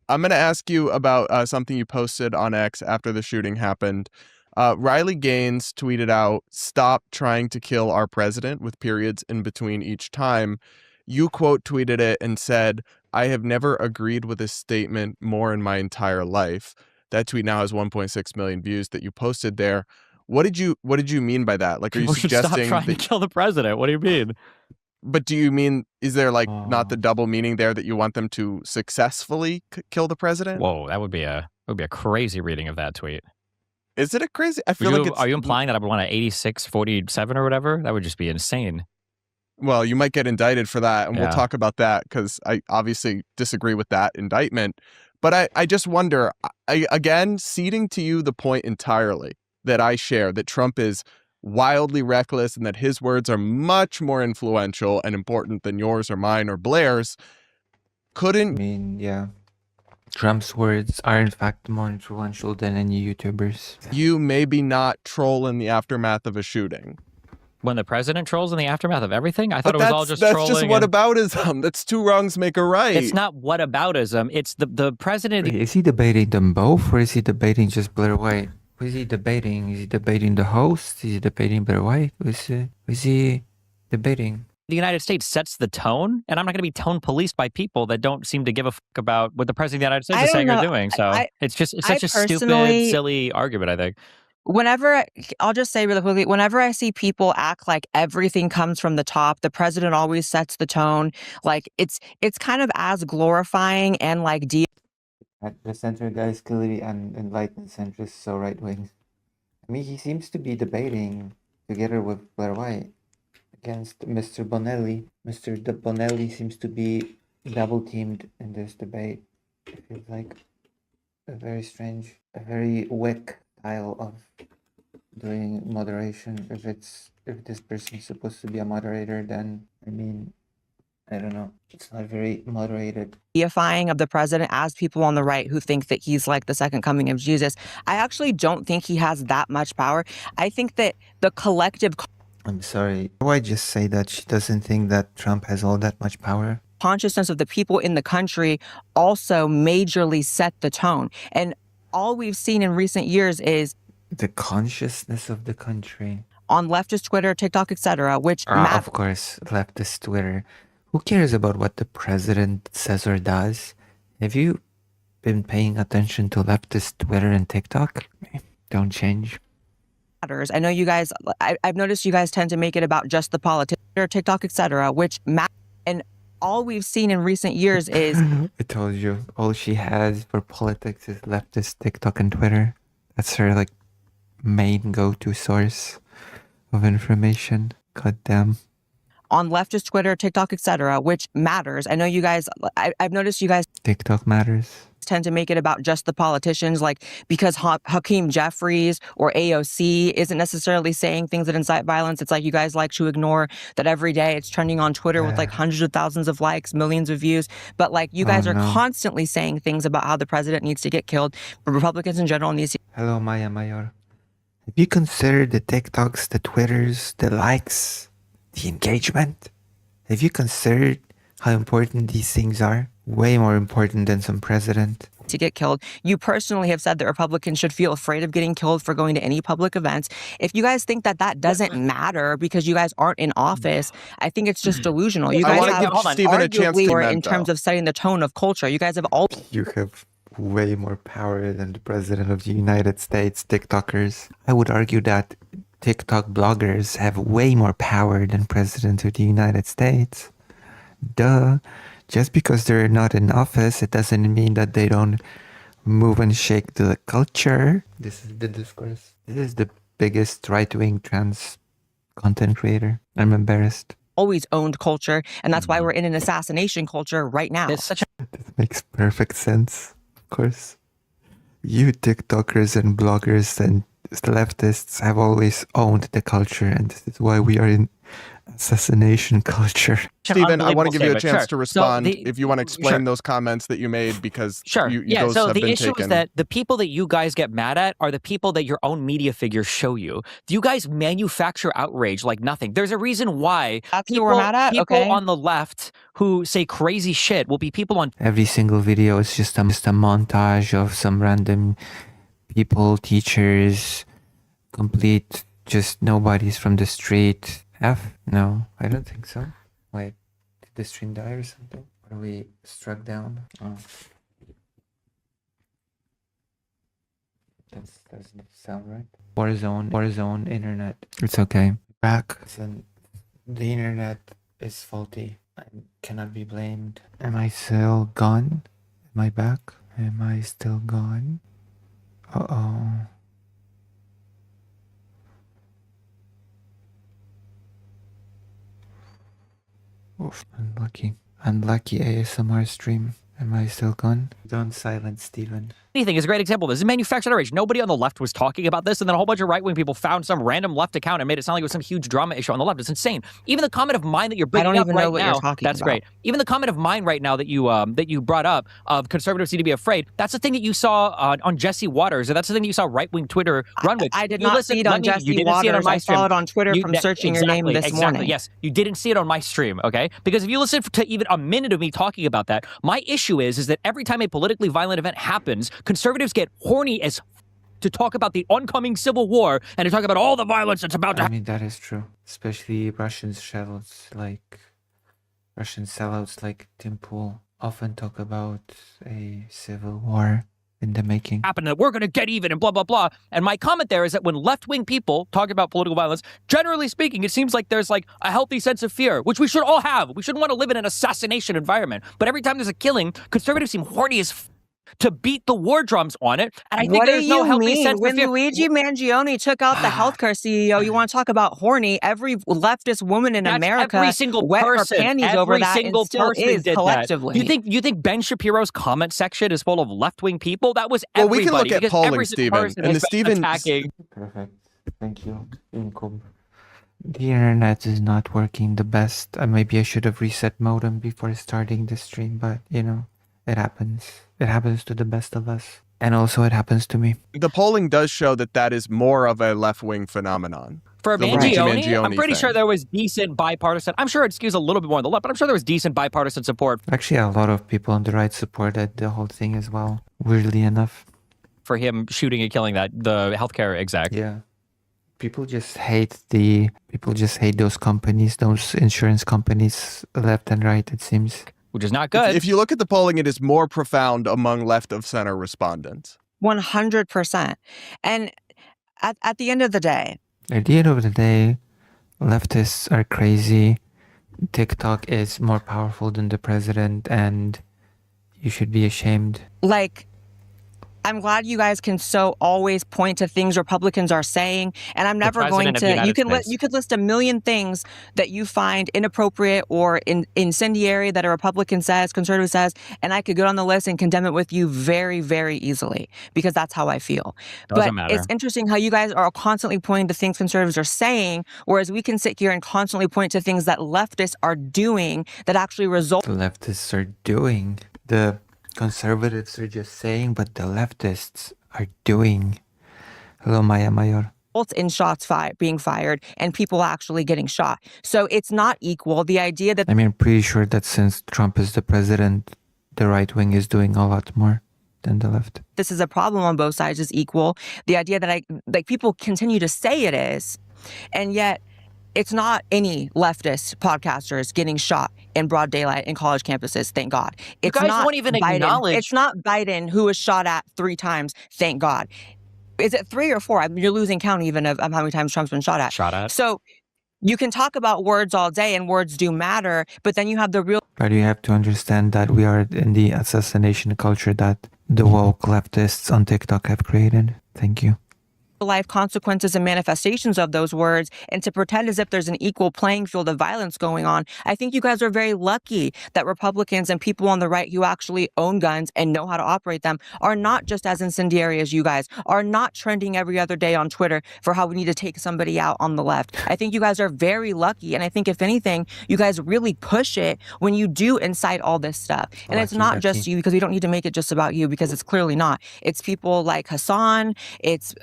Speaker 4: I'm going to ask you about something you posted on X after the shooting happened. Riley Gaines tweeted out, "Stop trying to kill our president," with periods in between each time. You quote tweeted it and said, "I have never agreed with this statement more in my entire life." That tweet now has 1.6 million views that you posted there. What did you mean by that? Like, are you
Speaker 1: People should stop
Speaker 4: suggesting
Speaker 1: trying to kill the president? What do you mean?
Speaker 4: But do you mean, is there like not the double meaning there that you want them to successfully kill the president?
Speaker 1: Whoa, that would be a crazy reading of that tweet.
Speaker 4: Is it a crazy? I feel like it's.
Speaker 1: Are you implying that I would want an 86-47 or whatever? That would just be insane.
Speaker 4: Well, you might get indicted for that, and we'll
Speaker 1: Yeah.
Speaker 4: talk about that because I obviously disagree with that indictment. But I just wonder, again, ceding to you the point entirely that I share, that Trump is wildly reckless and that his words are much more influential and important than yours or mine or Blaire's.
Speaker 3: I mean, yeah. Trump's words are in fact more influential than any YouTubers.
Speaker 4: You maybe not troll in the aftermath of a shooting.
Speaker 1: When the president trolls in the aftermath of everything? I thought
Speaker 4: But
Speaker 1: it was all just
Speaker 4: that's
Speaker 1: trolling.
Speaker 4: just whataboutism. That's two wrongs make a right.
Speaker 1: It's not whataboutism. It's the president.
Speaker 3: Is he debating them both, or is he debating just Blaire White? Who is he debating? Is he debating the host? Is he debating Blaire White? Who is he debating?
Speaker 1: The United States sets the tone, and I'm not going to be tone policed by people that don't seem to give a fuck about what the president of the United States is saying or doing. So it's such a stupid, silly argument, I think.
Speaker 2: I'll just say really quickly, whenever I see people act like everything comes from the top, the president always sets the tone. Like it's kind of as glorifying and like
Speaker 3: The center guy is clearly an enlightened centrist, so right wing. I mean, he seems to be debating together with Blaire White against Mr. Bonelli. Mr. Bonelli seems to be double teamed in this debate. It feels like a very strange, a very weak style of doing moderation. If this person's supposed to be a moderator, then I mean, I don't know. It's not very moderated.
Speaker 2: Deifying of the president as people on the right who think that he's like the second coming of Jesus. I actually don't think he has that much power. I think that the collective
Speaker 3: I'm sorry. Why just say that she doesn't think that Trump has all that much power?
Speaker 2: consciousness of the people in the country also majorly set the tone. And all we've seen in recent years is
Speaker 3: The consciousness of the country.
Speaker 2: on leftist Twitter, TikTok, etc., which
Speaker 3: Of course, leftist Twitter. Who cares about what the president says or does? Have you been paying attention to leftist Twitter and TikTok? Don't change.
Speaker 2: matters. I know you guys, I've noticed you guys tend to make it about just the politics, TikTok, etc., which and all we've seen in recent years is
Speaker 3: I told you, all she has for politics is leftist TikTok and Twitter. That's her like main go-to source of information. God damn.
Speaker 2: on leftist Twitter, TikTok, etc., which matters. I know you guys, I've noticed you guys
Speaker 3: TikTok matters.
Speaker 2: tend to make it about just the politicians, like because Hakeem Jeffries or AOC isn't necessarily saying things that incite violence. It's like you guys like to ignore that every day it's trending on Twitter with like hundreds of thousands of likes, millions of views. But like you guys are constantly saying things about how the president needs to get killed. Republicans in general needs to.
Speaker 3: Hello, Maya Mayor. Have you considered the TikToks, the Twitters, the likes, the engagement? Have you considered how important these things are? Way more important than some president.
Speaker 2: To get killed. You personally have said that Republicans should feel afraid of getting killed for going to any public events. If you guys think that that doesn't matter because you guys aren't in office, I think it's just delusional. You
Speaker 4: I
Speaker 2: guys
Speaker 4: want to
Speaker 2: have
Speaker 4: give Stephen a chance to
Speaker 2: in terms of setting the tone of culture. You guys have all.
Speaker 3: You have way more power than the president of the United States, TikTokers. I would argue that TikTok bloggers have way more power than president of the United States. Duh. Just because they're not in office, it doesn't mean that they don't move and shake the culture. This is the discourse. This is the biggest right-wing trans content creator. I'm embarrassed.
Speaker 2: Always owned culture, and that's why we're in an assassination culture right now.
Speaker 1: It's such a
Speaker 3: This makes perfect sense, of course. You TikTokers and bloggers and leftists have always owned the culture, and this is why we are in assassination culture.
Speaker 4: Stephen, I want to give you a chance
Speaker 1: Sure.
Speaker 4: to respond
Speaker 1: So
Speaker 4: if you want to explain those comments that you made because
Speaker 1: Sure.
Speaker 4: those
Speaker 1: So
Speaker 4: have
Speaker 1: the
Speaker 4: been
Speaker 1: issue
Speaker 4: taken.
Speaker 1: is that the people that you guys get mad at are the people that your own media figures show you. You guys manufacture outrage like nothing. There's a reason why
Speaker 2: That's who we're mad at?
Speaker 1: people
Speaker 2: Okay.
Speaker 1: on the left who say crazy shit will be people on
Speaker 3: Every single video is just a montage of some random people, teachers, complete just nobodies from the street. No, I don't think so. Wait, did the stream die or something? Are we struck down? Oh. That doesn't sound right. Warzone, internet. It's okay. Back. Listen, the internet is faulty. I cannot be blamed. Am I still gone? Am I back? Am I still gone? Uh-oh. Oof, unlucky ASMR stream. Am I still gone? Don't silence Steven.
Speaker 1: anything is a great example. This is manufactured outrage. Nobody on the left was talking about this, and then a whole bunch of right-wing people found some random left account and made it sound like it was some huge drama issue on the left. It's insane. Even the comment of mine that you're bringing up right now, that's great. Even the comment of mine right now that you brought up of conservatives need to be afraid, that's the thing that you saw on Jesse Waters, or that's the thing that you saw right-wing Twitter run with.
Speaker 2: I did not see it on Jesse Waters. I saw it on Twitter from searching your name this morning.
Speaker 1: Yes, you didn't see it on my stream, okay? Because if you listen to even a minute of me talking about that, my issue is that every time a politically violent event happens, conservatives get horny as to talk about the oncoming civil war and to talk about all the violence that's about to happen.
Speaker 3: I mean, that is true. Especially Russian sellouts like Tim Pool often talk about a civil war in the making.
Speaker 1: That we're going to get even and blah, blah, blah. And my comment there is that when left-wing people talk about political violence, generally speaking, it seems like there's like a healthy sense of fear, which we should all have. We shouldn't want to live in an assassination environment. But every time there's a killing, conservatives seem horny as to beat the war drums on it. And I think there's no healthy sense
Speaker 2: when
Speaker 1: of fear.
Speaker 2: Luigi Mangione took out the healthcare CEO, you want to talk about horny? Every leftist woman in America
Speaker 1: every single
Speaker 2: wet
Speaker 1: person,
Speaker 2: her panties
Speaker 1: every
Speaker 2: over that
Speaker 1: single
Speaker 2: and still
Speaker 1: person
Speaker 2: is
Speaker 1: did
Speaker 2: collectively.
Speaker 1: That. You think Ben Shapiro's comment section is full of left-wing people? That was
Speaker 4: Well,
Speaker 1: everybody.
Speaker 4: we can look at
Speaker 1: because
Speaker 4: polling,
Speaker 1: every single
Speaker 4: Stephen,
Speaker 1: person
Speaker 4: and
Speaker 1: has
Speaker 4: the
Speaker 1: been
Speaker 4: Stephen
Speaker 1: attacking.
Speaker 3: Perfect. Thank you, Inkob. The internet is not working the best. Maybe I should have reset modem before starting the stream, but it happens. It happens to the best of us. And also it happens to me.
Speaker 4: The polling does show that is more of a left-wing phenomenon.
Speaker 1: For
Speaker 4: The Luigi
Speaker 1: Mangione, I'm
Speaker 4: Mangione
Speaker 1: pretty sure
Speaker 4: thing.
Speaker 1: there was decent bipartisan. I'm sure it skews a little bit more on the left, but I'm sure there was decent bipartisan support
Speaker 3: Actually, a lot of people on the right supported the whole thing as well, weirdly enough.
Speaker 1: for him shooting and killing the healthcare exec.
Speaker 3: Yeah. People just hate those companies, those insurance companies, left and right, it seems.
Speaker 1: Which is not good.
Speaker 4: If you look at the polling, it is more profound among left of center respondents.
Speaker 2: 100%. And at the end of the day,
Speaker 3: Leftists are crazy. TikTok is more powerful than the president, and you should be ashamed.
Speaker 2: like, I'm glad you guys can so always point to things Republicans are saying, and I'm never going
Speaker 1: President of the
Speaker 2: to.
Speaker 1: United
Speaker 2: You could list a million things that you find inappropriate or incendiary that a Republican says, conservative says, and I could go on the list and condemn it with you very, very easily because that's how I feel.
Speaker 1: Doesn't
Speaker 2: But
Speaker 1: matter.
Speaker 2: it's interesting how you guys are constantly pointing to things conservatives are saying, whereas we can sit here and constantly point to things that leftists are doing that actually result
Speaker 3: The leftists are doing. The conservatives are just saying, but the leftists are doing. Hello, Maya Mayor.
Speaker 2: in shots being fired and people actually getting shot. So it's not equal. The idea that
Speaker 3: I'm pretty sure that since Trump is the president, the right wing is doing a lot more than the left.
Speaker 2: this is a problem on both sides is equal. The idea that people continue to say it is, and yet it's not any leftist podcasters getting shot in broad daylight in college campuses, thank God. It's
Speaker 1: guys
Speaker 2: not
Speaker 1: won't even
Speaker 2: Biden.
Speaker 1: acknowledge-
Speaker 2: It's not Biden who was shot at 3 times, thank God. Is it 3 or 4? You're losing count even of how many times Trump's been shot at. So you can talk about words all day and words do matter, but then you have the real
Speaker 3: But you have to understand that we are in the assassination culture that the woke leftists on TikTok have created. Thank you.
Speaker 2: life consequences and manifestations of those words, and to pretend as if there's an equal playing field of violence going on. I think you guys are very lucky that Republicans and people on the right who actually own guns and know how to operate them are not just as incendiary as you guys, are not trending every other day on Twitter for how we need to take somebody out on the left. I think you guys are very lucky, and I think if anything, you guys really push it when you do incite all this stuff. And it's not just you, because we don't need to make it just about you, because it's clearly not. It's people like Hassan, it's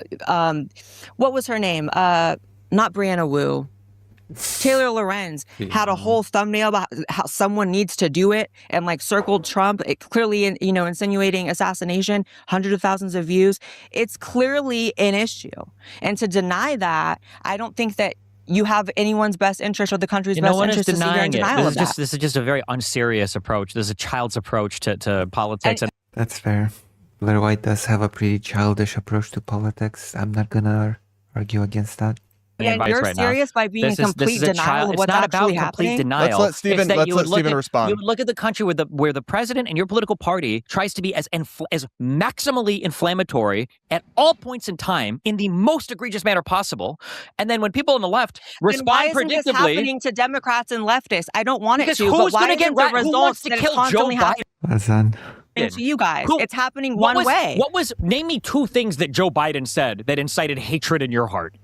Speaker 2: what was her name? Not Brianna Wu. Taylor Lorenz had a whole thumbnail about how someone needs to do it and circled Trump, clearly insinuating assassination, hundreds of thousands of views. It's clearly an issue. And to deny that, I don't think that you have anyone's best interest or the country's best interest to sit here in denial of that.
Speaker 1: This is just a very unserious approach. This is a child's approach to politics. And
Speaker 3: That's fair. Blaire White does have a pretty childish approach to politics. I'm not gonna argue against that.
Speaker 2: And you're
Speaker 1: right
Speaker 2: serious by being in complete denial of what's actually happening?
Speaker 1: Denial.
Speaker 4: Let's let Stephen respond.
Speaker 1: You would look at the country where the president and your political party tries to be as maximally inflammatory at all points in time in the most egregious manner possible, and then when people on the left respond
Speaker 2: why isn't
Speaker 1: predictably,
Speaker 2: this happening to Democrats and leftists? I don't want it
Speaker 1: because
Speaker 2: to, but
Speaker 1: who's
Speaker 2: why
Speaker 1: going to
Speaker 2: isn't
Speaker 1: get
Speaker 2: the results
Speaker 1: to
Speaker 2: that
Speaker 1: kill
Speaker 2: it's constantly
Speaker 1: Joe Biden?
Speaker 2: happening to you guys? It's happening one way.
Speaker 1: Name me 2 things that Joe Biden said that incited hatred in your heart.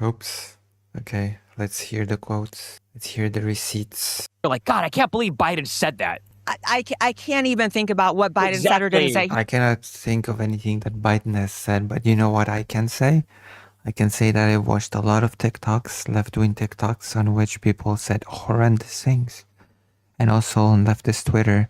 Speaker 3: Oops. Okay, let's hear the quotes. Let's hear the receipts.
Speaker 1: You're like, God, I can't believe Biden said that.
Speaker 2: I can't even think about what Biden said or didn't say.
Speaker 3: I cannot think of anything that Biden has said, but you know what I can say? I can say that I watched a lot of TikToks, left-wing TikToks, on which people said horrendous things. And also on leftist Twitter.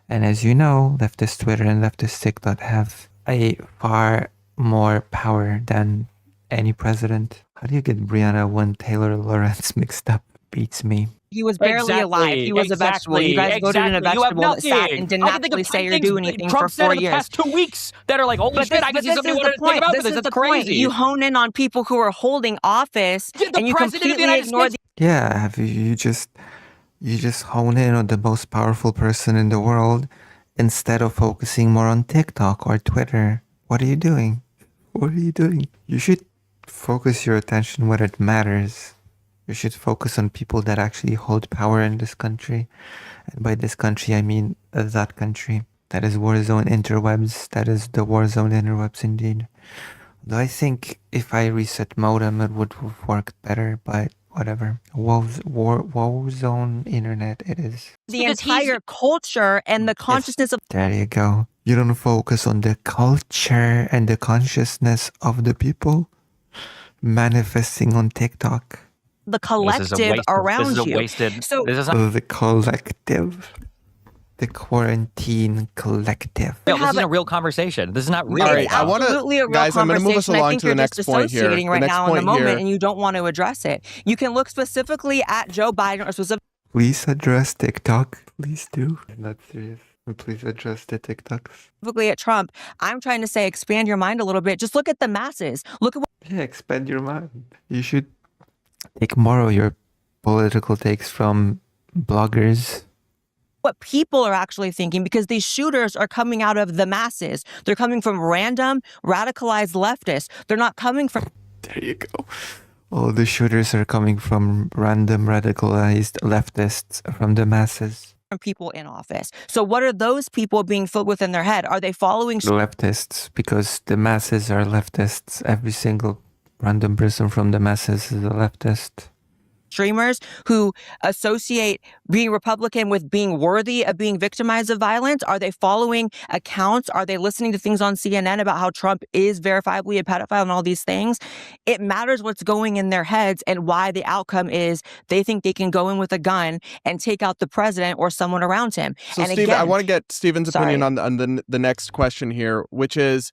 Speaker 3: And as you know, leftist Twitter and leftist TikTok have a far more power than any president. How do you get Brianna when Taylor Lorenz mixed up? Beats me.
Speaker 2: He was barely alive. He was a vegetable. You guys voted in a vegetable that sat and didn't actually say or do anything for 4 years.
Speaker 1: The past 2 weeks that are like, holy shit, I can see somebody wanted to think about this. That's crazy.
Speaker 2: You hone in on people who are holding office and you completely ignore the
Speaker 3: Yeah, you just hone in on the most powerful person in the world instead of focusing more on TikTok or Twitter. What are you doing? What are you doing? You should focus your attention where it matters. You should focus on people that actually hold power in this country. And by this country, I mean that country. That is war zone interwebs. That is the war zone interwebs indeed. Though I think if I reset modem, it would have worked better, but whatever. Woe zone internet it is.
Speaker 2: The
Speaker 1: Because
Speaker 2: entire culture and the consciousness of
Speaker 3: There you go. You don't focus on the culture and the consciousness of the people manifesting on TikTok.
Speaker 2: the collective around you. So
Speaker 1: This is not,
Speaker 3: The collective. The quarantine collective.
Speaker 1: this isn't a real conversation. This is not real.
Speaker 4: All right,
Speaker 2: it's
Speaker 4: I wanna-
Speaker 2: absolutely a real
Speaker 4: guys, I'm gonna move us
Speaker 2: conversation. I
Speaker 4: along
Speaker 2: think
Speaker 4: to the
Speaker 2: you're
Speaker 4: next
Speaker 2: just
Speaker 4: point here.
Speaker 2: dissociating
Speaker 4: The
Speaker 2: right
Speaker 4: next
Speaker 2: now in the
Speaker 4: point
Speaker 2: moment,
Speaker 4: here-
Speaker 2: and you don't want to address it. You can look specifically at Joe Biden or
Speaker 3: Please address TikTok. Please do. I'm not serious. Please address the TikToks.
Speaker 2: specifically at Trump. I'm trying to say expand your mind a little bit. Just look at the masses. Look at what
Speaker 3: Yeah, expand your mind. You should take more of your political takes from bloggers.
Speaker 2: people are actually thinking, because these shooters are coming out of the masses. They're coming from random, radicalized leftists. They're not coming from
Speaker 3: There you go. All the shooters are coming from random radicalized leftists from the masses.
Speaker 2: people in office. So what are those people being filled with in their head? Are they following
Speaker 3: Leftists, because the masses are leftists. Every single random person from the masses is a leftist.
Speaker 2: streamers who associate being Republican with being worthy of being victimized of violence? Are they following accounts? Are they listening to things on CNN about how Trump is verifiably a pedophile and all these things? It matters what's going in their heads and why the outcome is they think they can go in with a gun and take out the president or someone around him.
Speaker 4: So,
Speaker 2: and
Speaker 4: Stephen, I
Speaker 2: again,
Speaker 4: want to get Stephen's opinion
Speaker 2: sorry.
Speaker 4: on the next question here, which is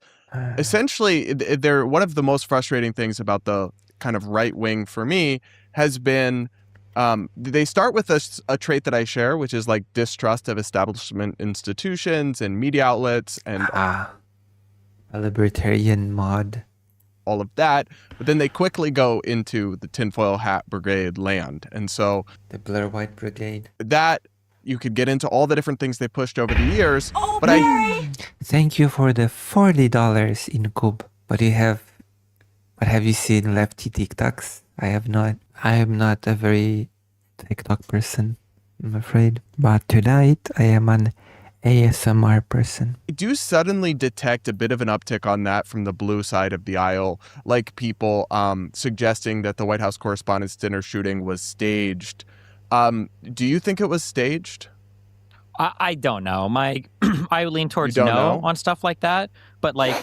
Speaker 4: essentially they're one of the most frustrating things about the kind of right wing for me has been they start with a trait that I share, which is like distrust of establishment institutions and media outlets and
Speaker 3: a libertarian mod.
Speaker 4: all of that. But then they quickly go into the tinfoil hat brigade land. And so
Speaker 3: The Blaire White Brigade.
Speaker 4: that you could get into all the different things they pushed over the years.
Speaker 2: Oh,
Speaker 4: But
Speaker 3: Thank you for the $40 in Kub. But have you seen lefty TikToks? I have not. I am not a very TikTok person, I'm afraid. But tonight I am an ASMR person.
Speaker 4: I do suddenly detect a bit of an uptick on that from the blue side of the aisle, like people suggesting that the White House Correspondents' Dinner shooting was staged. Do you think it was staged?
Speaker 1: I don't know. I lean towards
Speaker 4: You
Speaker 1: no
Speaker 4: don't know?
Speaker 1: on stuff like that. But like,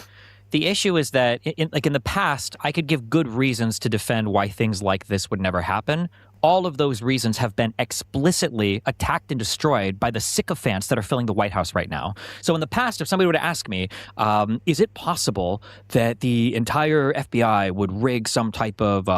Speaker 1: the issue is that in the past, I could give good reasons to defend why things like this would never happen. All of those reasons have been explicitly attacked and destroyed by the sycophants that are filling the White House right now. So in the past, if somebody were to ask me, is it possible that the entire FBI would rig some type of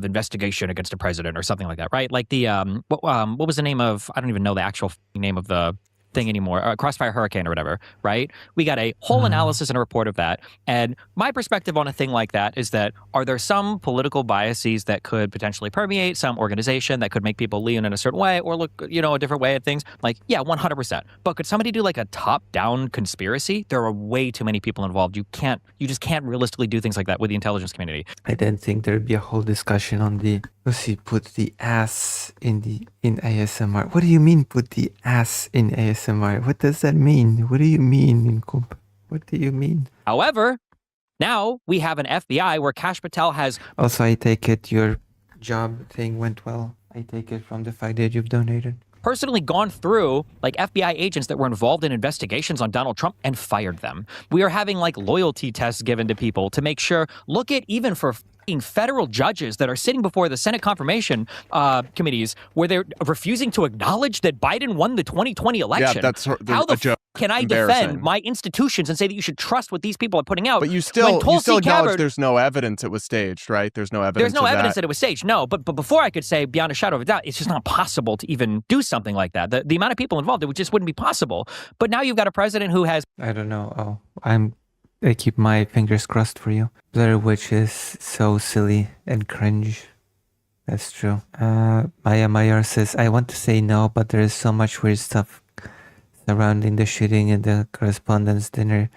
Speaker 1: investigation against a president or something like that, right? Like the what was the name of? I don't even know the actual name of the thing anymore, Crossfire Hurricane or whatever, right? We got a whole analysis and a report of that. And my perspective on a thing like that is that, are there some political biases that could potentially permeate some organization that could make people lean in a certain way or look, a different way at things? Like, yeah, 100%. But could somebody do like a top-down conspiracy? There are way too many people involved. You just can't realistically do things like that with the intelligence community.
Speaker 3: I didn't think there'd be a whole discussion on put the ass in ASMR. What do you mean put the ass in ASMR? What does that mean? What do you mean, Inkub? What do you mean?
Speaker 1: However, now we have an FBI where Kash Patel has...
Speaker 3: Also, I take it your job thing went well. I take it from the fact that you've donated.
Speaker 1: personally gone through like FBI agents that were involved in investigations on Donald Trump and fired them. We are having like loyalty tests given to people to make sure, look at even for federal judges that are sitting before the Senate confirmation committees where they're refusing to acknowledge that Biden won the 2020 election.
Speaker 4: Yeah, that's
Speaker 1: how the
Speaker 4: joke.
Speaker 1: Can I defend my institutions and say that you should trust what these people are putting out?
Speaker 4: But you still acknowledge
Speaker 1: Gabbard,
Speaker 4: there's no evidence it was staged, right? There's no evidence.
Speaker 1: There's no evidence that it was staged. No, but before I could say beyond a shadow of a doubt, it's just not possible to even do something like that. The amount of people involved, it just wouldn't be possible. But now you've got a president who has.
Speaker 3: I don't know. I keep my fingers crossed for you. Blair Witch is so silly and cringe. That's true. Maya Mayor says, I want to say no, but there is so much weird stuff surrounding the shooting in the correspondence diner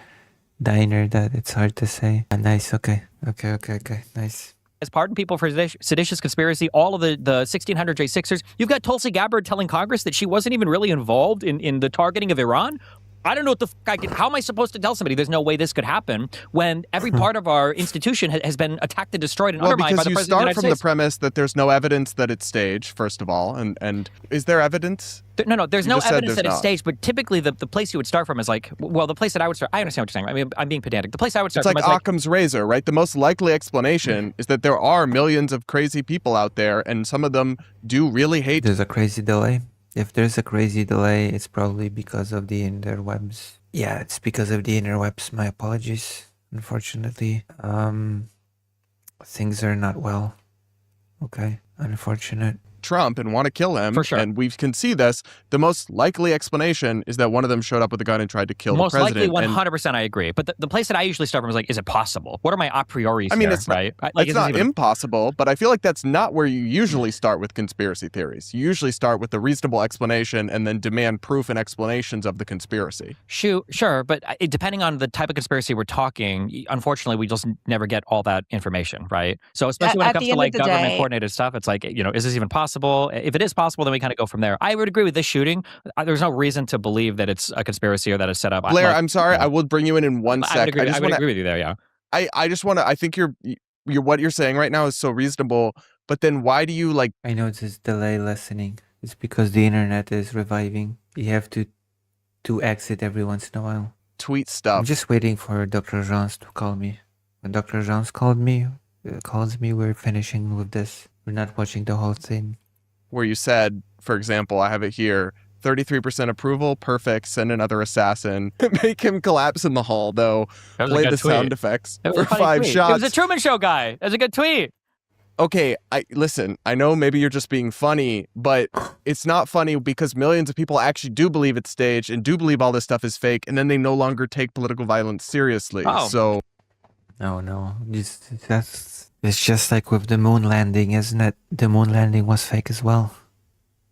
Speaker 3: that it's hard to say. Nice, okay. Nice.
Speaker 1: Has pardoned people for seditious conspiracy, all of the 1600 J6ers. You've got Tulsi Gabbard telling Congress that she wasn't even really involved in the targeting of Iran. I don't know what the fuck I can. How am I supposed to tell somebody there's no way this could happen when every part of our institution has been attacked and destroyed and undermined by the
Speaker 4: because you
Speaker 1: president of the
Speaker 4: start
Speaker 1: United
Speaker 4: from
Speaker 1: States?
Speaker 4: the premise that there's no evidence that it's staged, first of all, and is there evidence?
Speaker 1: No, there's
Speaker 4: You
Speaker 1: no
Speaker 4: just said
Speaker 1: evidence
Speaker 4: there's
Speaker 1: that it's
Speaker 4: not.
Speaker 1: staged, but typically the place you would start from is like, well, the place that I would start, I understand what you're saying. I mean, I'm being pedantic. The place I would start
Speaker 4: It's
Speaker 1: from
Speaker 4: like
Speaker 1: is
Speaker 4: Occam's razor, right? The most likely explanation is that there are millions of crazy people out there, and some of them do really hate.
Speaker 3: There's a crazy delay. If there's a crazy delay, it's probably because of the interwebs. Yeah, it's because of the interwebs. My apologies. Unfortunately, things are not well. Okay, unfortunate.
Speaker 4: Trump and want to kill him.
Speaker 1: For sure.
Speaker 4: And we can see this. The most likely explanation is that one of them showed up with a gun and tried to kill
Speaker 1: most
Speaker 4: the president.
Speaker 1: likely
Speaker 4: And
Speaker 1: 100% I agree. But the place that I usually start from is like, is it possible? What are my a priori?
Speaker 4: I mean,
Speaker 1: here,
Speaker 4: it's not-
Speaker 1: right?
Speaker 4: it's not impossible, but I feel like that's not where you usually start with conspiracy theories. You usually start with a reasonable explanation and then demand proof and explanations of the conspiracy.
Speaker 1: Sure, but depending on the type of conspiracy we're talking, unfortunately, we just never get all that information, right? So especially when it
Speaker 2: At
Speaker 1: comes
Speaker 2: the
Speaker 1: to
Speaker 2: end
Speaker 1: like
Speaker 2: of the
Speaker 1: government
Speaker 2: day-
Speaker 1: coordinated stuff, it's like, is this even possible? If it is possible, then we kind of go from there. I would agree with this shooting. There's no reason to believe that it's a conspiracy or that it's set up.
Speaker 4: Blaire, I'm sorry. I will bring you in one
Speaker 1: I
Speaker 4: sec.
Speaker 1: would agree,
Speaker 4: I just want to.
Speaker 1: agree with you there, yeah.
Speaker 4: I just want to. I think you're what you're saying right now is so reasonable. But then why do you like?
Speaker 3: I know this delay listening. It's because the internet is reviving. You have to exit every once in a while.
Speaker 4: Tweet
Speaker 3: I'm
Speaker 4: stuff.
Speaker 3: just waiting for Dr. Jeans to call me. When Dr. Jeans calls me, we're finishing with this. We're not watching the whole thing.
Speaker 4: Where you said, for example, I have it here, 33% approval, perfect, send another assassin. Make him collapse in the hall, though.
Speaker 1: That was a
Speaker 4: Play
Speaker 1: good
Speaker 4: the
Speaker 1: tweet.
Speaker 4: sound effects
Speaker 1: That was
Speaker 4: for
Speaker 1: a funny
Speaker 4: 5
Speaker 1: tweet.
Speaker 4: shots.
Speaker 1: It was a Truman Show guy. That was a good tweet.
Speaker 4: Okay, listen, I know maybe you're just being funny, but it's not funny because millions of people actually do believe it's staged and do believe all this stuff is fake, and then they no longer take political violence seriously.
Speaker 1: Oh.
Speaker 4: So
Speaker 3: No. It's just like with the moon landing, isn't it? The moon landing was fake as well.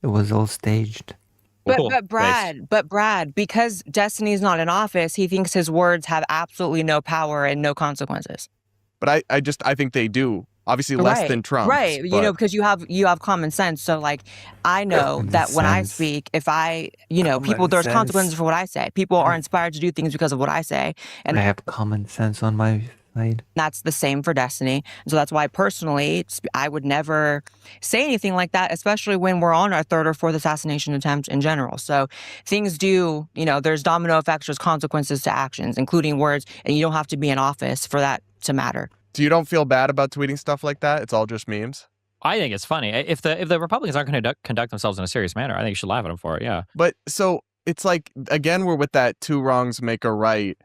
Speaker 3: It was all staged.
Speaker 1: Cool.
Speaker 2: But Brad, because Destiny's not in office, he thinks his words have absolutely no power and no consequences.
Speaker 4: but I think they do. Obviously less than Trump.
Speaker 2: Right. Because you have common sense. So like I know
Speaker 3: Common
Speaker 2: that when I
Speaker 3: sense.
Speaker 2: speak, if I,
Speaker 3: Common
Speaker 2: people, there's
Speaker 3: sense.
Speaker 2: consequences for what I say. People are inspired to do things because of what I say. And
Speaker 3: I have common sense on my side.
Speaker 2: that's the same for Destiny. So that's why personally, I would never say anything like that, especially when we're on our third or fourth assassination attempt in general. So things do, there's domino effects, there's consequences to actions, including words, and you don't have to be in office for that to matter.
Speaker 4: So you don't feel bad about tweeting stuff like that? It's all just memes?
Speaker 1: I think it's funny. If the Republicans aren't going to conduct themselves in a serious manner, I think you should laugh at them for it, yeah.
Speaker 4: But so it's like, again, we're with that 2 wrongs make a right.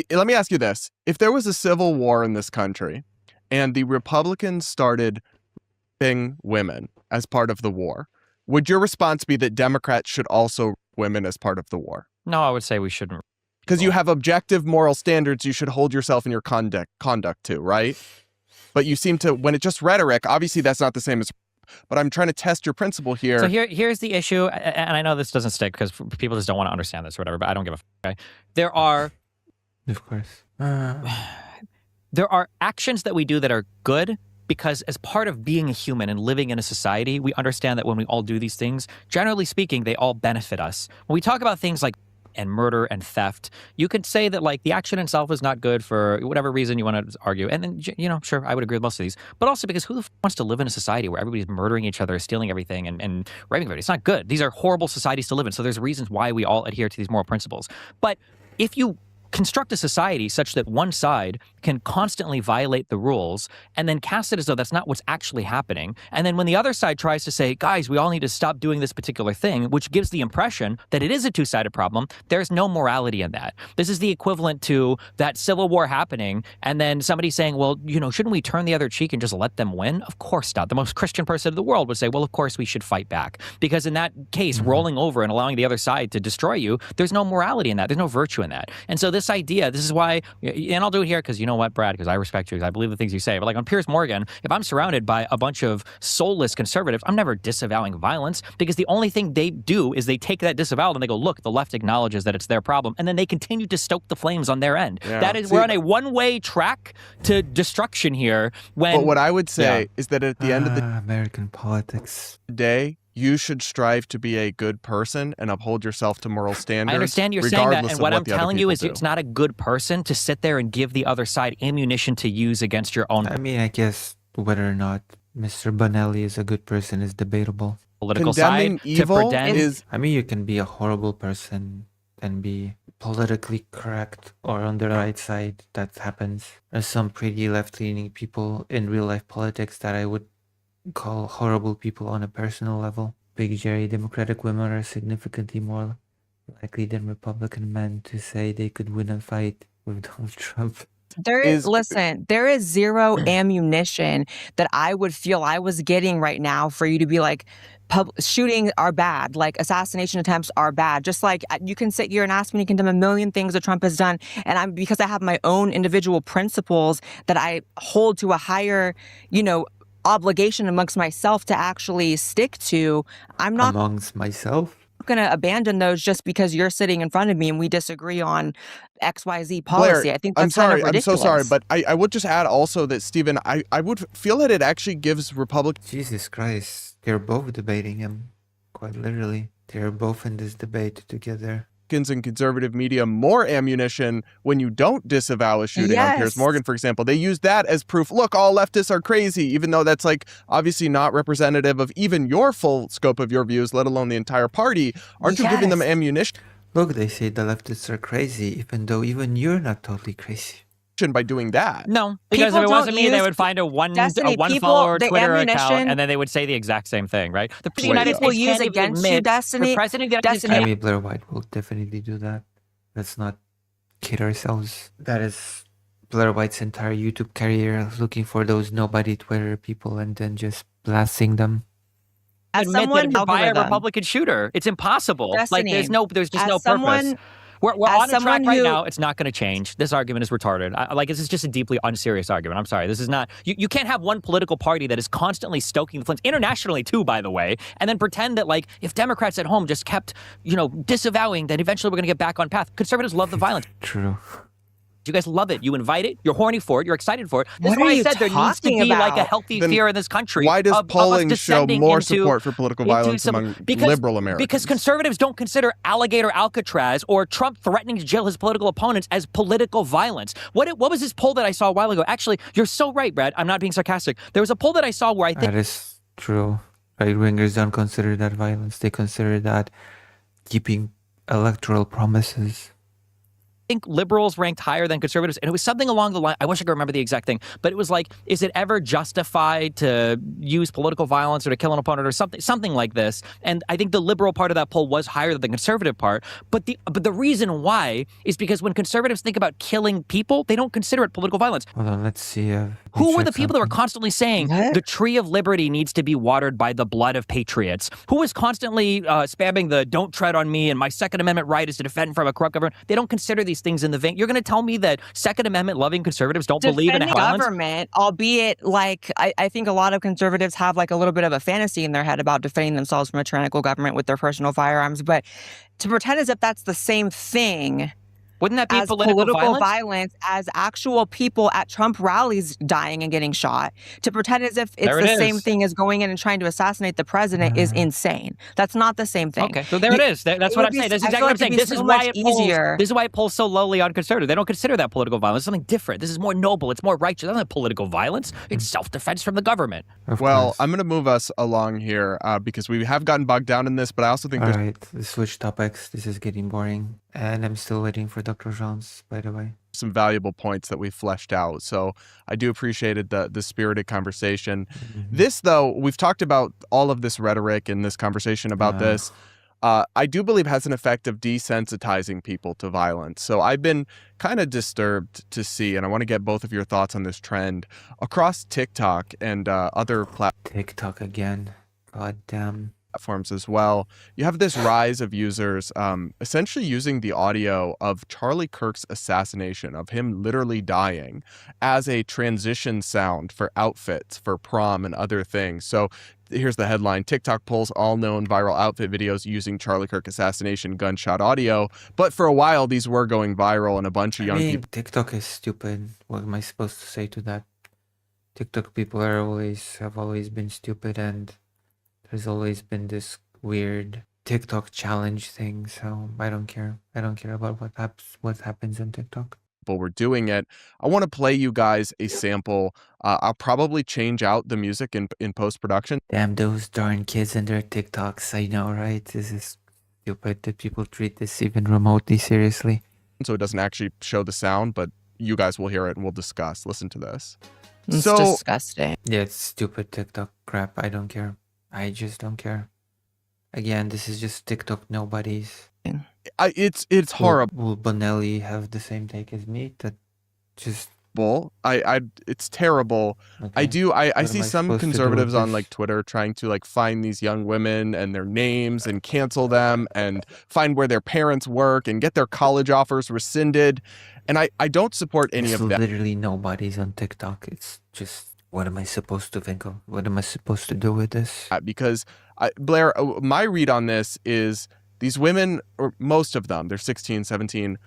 Speaker 4: Let me ask you this. If there was a civil war in this country and the Republicans started raping women as part of the war, would your response be that Democrats should also rape women as part of the war?
Speaker 1: No, I would say we shouldn't.
Speaker 4: Because you have objective moral standards you should hold yourself in your conduct to, right? But you seem to, when it's just rhetoric, obviously that's not the same as, but I'm trying to test your principle here.
Speaker 1: So here's the issue, and I know this doesn't stick because people just don't want to understand this or whatever, but I don't give a okay? There are
Speaker 3: Of course.
Speaker 1: there are actions that we do that are good because as part of being a human and living in a society, we understand that when we all do these things, generally speaking, they all benefit us. When we talk about things like and murder and theft, you could say that like the action itself is not good for whatever reason you want to argue. And then, sure, I would agree with most of these, but also because who the wants to live in a society where everybody's murdering each other, stealing everything and raping everybody? It's not good. These are horrible societies to live in. So there's reasons why we all adhere to these moral principles. But if you construct a society such that one side can constantly violate the rules and then cast it as though that's not what's actually happening. And then when the other side tries to say, guys, we all need to stop doing this particular thing, which gives the impression that it is a two-sided problem, there's no morality in that. This is the equivalent to that civil war happening and then somebody saying, well, shouldn't we turn the other cheek and just let them win? Of course not. The most Christian person in the world would say, well, of course we should fight back. Because in that case, rolling over and allowing the other side to destroy you, there's no morality in that. There's no virtue in that. And so this idea, this is why, and I'll do it here because you know what, Brad, because I respect you, because I believe the things you say. But like on Piers Morgan, if I'm surrounded by a bunch of soulless conservatives, I'm never disavowing violence because the only thing they do is they take that disavowal and they go, look, the left acknowledges that it's their problem. And then they continue to stoke the flames on their end.
Speaker 4: Yeah.
Speaker 1: That is, we're on a one-way track to destruction here.
Speaker 4: But what I would say is that at the end of the
Speaker 3: American politics.
Speaker 4: day, you should strive to be a good person and uphold yourself to moral standards.
Speaker 1: I understand you're saying that,
Speaker 4: regardless
Speaker 1: and
Speaker 4: of
Speaker 1: what I'm
Speaker 4: the other
Speaker 1: telling you
Speaker 4: people
Speaker 1: is
Speaker 4: do.
Speaker 1: it's not a good person to sit there and give the other side ammunition to use against your own
Speaker 3: I mean, I guess whether or not Mr. Bonelli is a good person is debatable.
Speaker 1: political
Speaker 4: Condemning
Speaker 1: side to
Speaker 4: evil
Speaker 1: pretend.
Speaker 4: is
Speaker 3: I mean, you can be a horrible person and be politically correct or on the right side. That happens. There's some pretty left-leaning people in real-life politics that I would call horrible people on a personal level. Big Jerry Democratic women are significantly more likely than Republican men to say they could win a fight with Donald Trump.
Speaker 2: There is zero ammunition that I would feel I was getting right now for you to be like, shooting are bad, like assassination attempts are bad. Just like you can sit here and ask me to condemn a million things that Trump has done, and because I have my own individual principles that I hold to a higher, obligation amongst myself to actually stick to, I'm not
Speaker 3: Amongst myself?
Speaker 2: going to abandon those just because you're sitting in front of me and we disagree on XYZ
Speaker 4: Blaire,
Speaker 2: policy. I think that's kind of ridiculous.
Speaker 4: I'm so sorry, but I would just add also that, Stephen, I would feel that it actually gives Republicans...
Speaker 3: Jesus Christ, they're both debating him, quite literally. They're both in this debate together.
Speaker 4: And conservative media more ammunition when you don't disavow a shooting on Piers
Speaker 2: Yes.
Speaker 4: Morgan, for example. They use that as proof. Look, all leftists are crazy, even though that's like obviously not representative of even your full scope of your views, let alone the entire party. Aren't you giving them
Speaker 2: Yes.
Speaker 4: ammunition
Speaker 3: Look, they say the leftists are crazy, even though even you're not totally crazy.
Speaker 4: by doing that?
Speaker 1: No, because
Speaker 2: People
Speaker 1: if it wasn't
Speaker 2: don't
Speaker 1: me, they
Speaker 2: use-
Speaker 1: would find a one
Speaker 2: Destiny, people-
Speaker 1: follower
Speaker 2: the
Speaker 1: Twitter account,
Speaker 2: ammunition-
Speaker 1: and then they would say the exact same thing, right? The
Speaker 4: Wait,
Speaker 1: United
Speaker 4: people
Speaker 1: States
Speaker 2: use
Speaker 1: can't even
Speaker 2: against you,
Speaker 1: admit
Speaker 2: Destiny-
Speaker 1: the president of the United States
Speaker 2: Destiny-
Speaker 3: I mean, Blaire White will definitely do that. Let's not kid ourselves. That is Blaire White's entire YouTube career, looking for those nobody Twitter people and then just blasting them.
Speaker 2: As
Speaker 1: admit
Speaker 2: someone
Speaker 1: that you're by a
Speaker 2: algorithm,
Speaker 1: Republican shooter. It's impossible. Like
Speaker 2: Destiny,
Speaker 1: there's just
Speaker 2: as
Speaker 1: no
Speaker 2: someone-
Speaker 1: purpose. We're
Speaker 2: as
Speaker 1: on a track
Speaker 2: someone
Speaker 1: right
Speaker 2: who-
Speaker 1: now. It's not going to change. This argument is retarded. This is just a deeply unserious argument. I'm sorry. This is not. You can't have one political party that is constantly stoking the flames, internationally too, by the way, and then pretend that like if Democrats at home just kept, disavowing, then eventually we're going to get back on path. Conservatives love the violence.
Speaker 3: True.
Speaker 1: You guys love it. You invite it. You're horny for it. You're excited for it. This
Speaker 2: What
Speaker 1: is why
Speaker 2: are
Speaker 1: I
Speaker 2: you
Speaker 1: said there needs to
Speaker 2: talking
Speaker 1: be like a
Speaker 2: about?
Speaker 1: healthy
Speaker 4: Then
Speaker 1: fear in this country.
Speaker 4: Why does
Speaker 1: of us
Speaker 4: polling show
Speaker 1: descending
Speaker 4: more
Speaker 1: into-
Speaker 4: support for political
Speaker 1: into
Speaker 4: violence
Speaker 1: some-
Speaker 4: among
Speaker 1: because-
Speaker 4: liberal Americans?
Speaker 1: Because conservatives don't consider alligator Alcatraz or Trump threatening to jail his political opponents as political violence. What was this poll that I saw a while ago? Actually, you're so right, Brad. I'm not being sarcastic. There was a poll that I saw where I think
Speaker 3: That is true. Right-wingers don't consider that violence. They consider that keeping electoral promises.
Speaker 1: liberals ranked higher than conservatives, and it was something along the line. I wish I could remember the exact thing, but it was like, is it ever justified to use political violence or to kill an opponent or something like this? And I think the liberal part of that poll was higher than the conservative part. But the reason why is because when conservatives think about killing people, they don't consider it political violence.
Speaker 3: Hold on, let's see.
Speaker 1: Who were the people that were constantly saying
Speaker 2: What?
Speaker 1: the tree of liberty needs to be watered by the blood of patriots? Who was constantly spamming the don't tread on me and my Second Amendment right is to defend from a corrupt government? They don't consider these things in the vein. You're going to tell me that Second Amendment loving conservatives don't believe in
Speaker 2: Defending
Speaker 1: violence?
Speaker 2: government, albeit like I think a lot of conservatives have like a little bit of a fantasy in their head about defending themselves from a tyrannical government with their personal firearms, but to pretend as if that's the same thing
Speaker 1: Wouldn't that be
Speaker 2: as
Speaker 1: political
Speaker 2: violence as actual people at Trump rallies dying and getting shot, to pretend as if it's
Speaker 1: There it
Speaker 2: the same
Speaker 1: is.
Speaker 2: thing as going in and trying to assassinate the president is insane. That's not the same thing.
Speaker 1: Okay, so there it is. That's
Speaker 2: it
Speaker 1: what
Speaker 2: would
Speaker 1: I'm
Speaker 2: be-
Speaker 1: saying. That's
Speaker 2: I
Speaker 1: exactly
Speaker 2: feel
Speaker 1: what I'm
Speaker 2: like
Speaker 1: saying.
Speaker 2: it'd be
Speaker 1: This is
Speaker 2: so
Speaker 1: why
Speaker 2: much
Speaker 1: it polls.
Speaker 2: easier.
Speaker 1: This is why it polls so lowly on conservative. They don't consider that political violence. It's something different. This is more noble. It's more righteous. That's not political violence. It's self-defense from the government.
Speaker 3: Of
Speaker 4: Well,
Speaker 3: course.
Speaker 4: I'm going to move us along here because we have gotten bogged down in this, but I also think
Speaker 3: All
Speaker 4: there's
Speaker 3: right, let's switch topics. This is getting boring. And I'm still waiting for Dr. Jones, by the way.
Speaker 4: some valuable points that we fleshed out. So I do appreciated the spirited conversation. This, though, we've talked about all of this rhetoric in this conversation about
Speaker 3: Yeah.
Speaker 4: this. I do believe has an effect of desensitizing people to violence. So I've been kind of disturbed to see, and I want to get both of your thoughts on this trend across TikTok and other
Speaker 3: TikTok again. God damn.
Speaker 4: platforms as well. You have this rise of users essentially using the audio of Charlie Kirk's assassination, of him literally dying, as a transition sound for outfits for prom and other things. So here's the headline: TikTok pulls all known viral outfit videos using Charlie Kirk assassination gunshot audio. But for a while, these were going viral, and a bunch of young people.
Speaker 3: TikTok is stupid. What am I supposed to say to that? TikTok people have always been stupid, and There's always been this weird TikTok challenge thing, so I don't care. I don't care about what happens on TikTok.
Speaker 4: We're doing it. I want to play you guys a sample. I'll probably change out the music in post-production.
Speaker 3: Damn those darn kids and their TikToks. I know, right? This is stupid that people treat this even remotely seriously.
Speaker 4: So it doesn't actually show the sound, but you guys will hear it and we'll discuss. Listen to this.
Speaker 2: It's
Speaker 4: So
Speaker 2: disgusting.
Speaker 3: Yeah, it's stupid TikTok crap. I don't care. I just don't care. Again, this is just TikTok nobodies.
Speaker 4: it's horrible.
Speaker 3: Will Bonelli have the same take as me? That just
Speaker 4: It's terrible. I
Speaker 3: okay.
Speaker 4: do. I
Speaker 3: What
Speaker 4: see
Speaker 3: am I
Speaker 4: some
Speaker 3: supposed to do with
Speaker 4: conservatives on
Speaker 3: this?
Speaker 4: like Twitter trying to like find these young women and their names and cancel them and find where their parents work and get their college offers rescinded. And I don't support any
Speaker 3: It's
Speaker 4: of that.
Speaker 3: literally nobody's on TikTok. It's just, what am I supposed to think of? What am I supposed to do with this?
Speaker 4: Because Blaire, my read on this is these women, or most of them, they're 16, 17,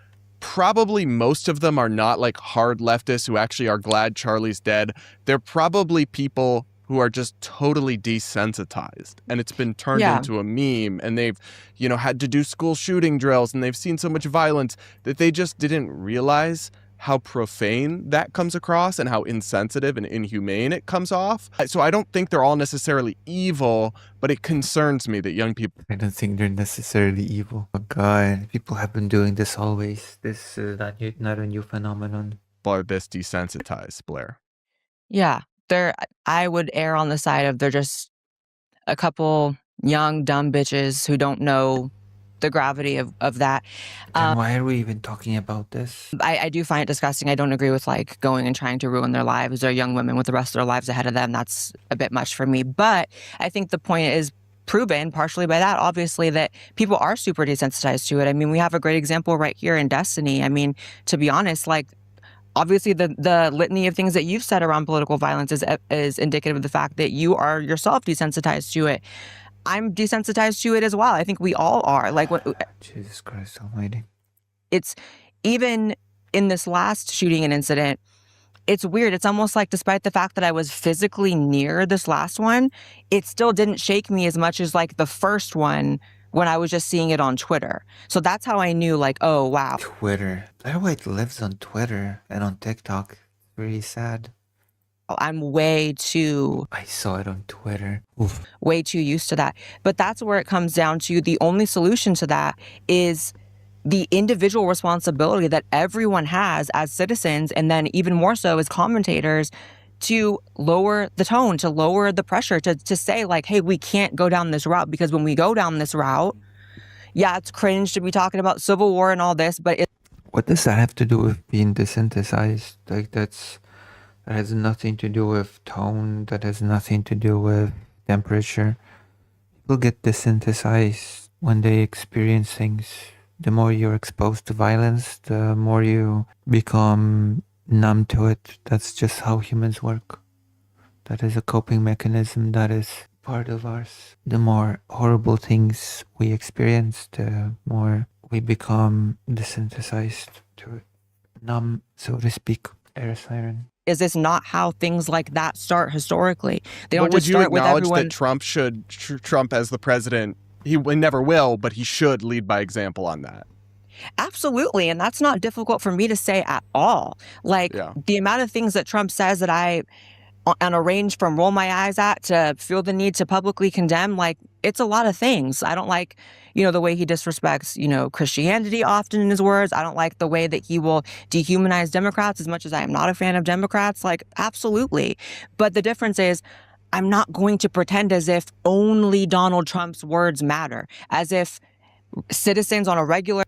Speaker 4: probably most of them are not like hard leftists who actually are glad Charlie's dead. They're probably people who are just totally desensitized, and it's been turned
Speaker 2: Yeah.
Speaker 4: into a meme, and they've, had to do school shooting drills, and they've seen so much violence that they just didn't realize how profane that comes across and how insensitive and inhumane it comes off. So I don't think they're all necessarily evil, but it concerns me that young people
Speaker 3: I don't think they're necessarily evil. Oh God, people have been doing this always. This is not a new phenomenon.
Speaker 4: are this desensitized, Blaire.
Speaker 2: Yeah. I would err on the side of they're just a couple young, dumb bitches who don't know the gravity of that.
Speaker 3: Then why are we even talking about this?
Speaker 2: I do find it disgusting. I don't agree with like going and trying to ruin their lives. They're young women with the rest of their lives ahead of them. That's a bit much for me. But I think the point is proven partially by that, obviously, that people are super desensitized to it. I mean, we have a great example right here in Destiny. I mean, to be honest, like, obviously the litany of things that you've said around political violence is indicative of the fact that you are yourself desensitized to it. I'm desensitized to it as well. I think we all are. Like,
Speaker 3: Jesus Christ almighty.
Speaker 2: it's even in this last shooting and incident, it's weird. It's almost like despite the fact that I was physically near this last one, it still didn't shake me as much as like the first one when I was just seeing it on Twitter. So that's how I knew, like, oh, wow.
Speaker 3: Twitter. Blaire White lives on Twitter and on TikTok. Very sad.
Speaker 2: I'm way too
Speaker 3: I saw it on Twitter. Oof.
Speaker 2: way too used to that. But that's where it comes down to. The only solution to that is the individual responsibility that everyone has as citizens, and then even more so as commentators, to lower the tone, to lower the pressure, to say like, hey, we can't go down this route, because when we go down this route, yeah, it's cringe to be talking about civil war and all this, but
Speaker 3: What does that have to do with being desensitized? Like that has nothing to do with tone. That has nothing to do with temperature. People get desensitized when they experience things. The more you're exposed to violence, the more you become numb to it. That's just how humans work. That is a coping mechanism. That is part of ours. The more horrible things we experience, the more we become desensitized to it. Numb, so to speak. Air siren.
Speaker 2: is this not how things like that start historically? They don't
Speaker 4: But would
Speaker 2: just
Speaker 4: you
Speaker 2: start with
Speaker 4: acknowledge
Speaker 2: everyone.
Speaker 4: that Trump should, Trump as the president, he never will, but he should lead by example on that?
Speaker 2: Absolutely. And that's not difficult for me to say at all. Like,
Speaker 4: Yeah.
Speaker 2: the amount of things that Trump says that I, on a range from roll my eyes at to feel the need to publicly condemn, like, it's a lot of things. I don't like, the way he disrespects, Christianity often in his words. I don't like the way that he will dehumanize Democrats, as much as I am not a fan of Democrats. Like, absolutely. But the difference is, I'm not going to pretend as if only Donald Trump's words matter, as if citizens on a regular.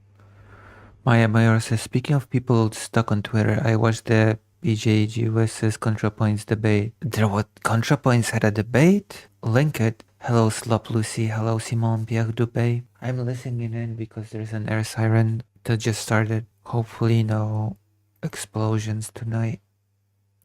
Speaker 3: Maya Mayor says, speaking of people stuck on Twitter, I watched the BJG versus ContraPoints debate. ContraPoints had a debate? Link it. Hello Slop Lucy, hello Simon Pierre Dubé. I'm listening in because there's an air siren that just started. Hopefully no explosions tonight.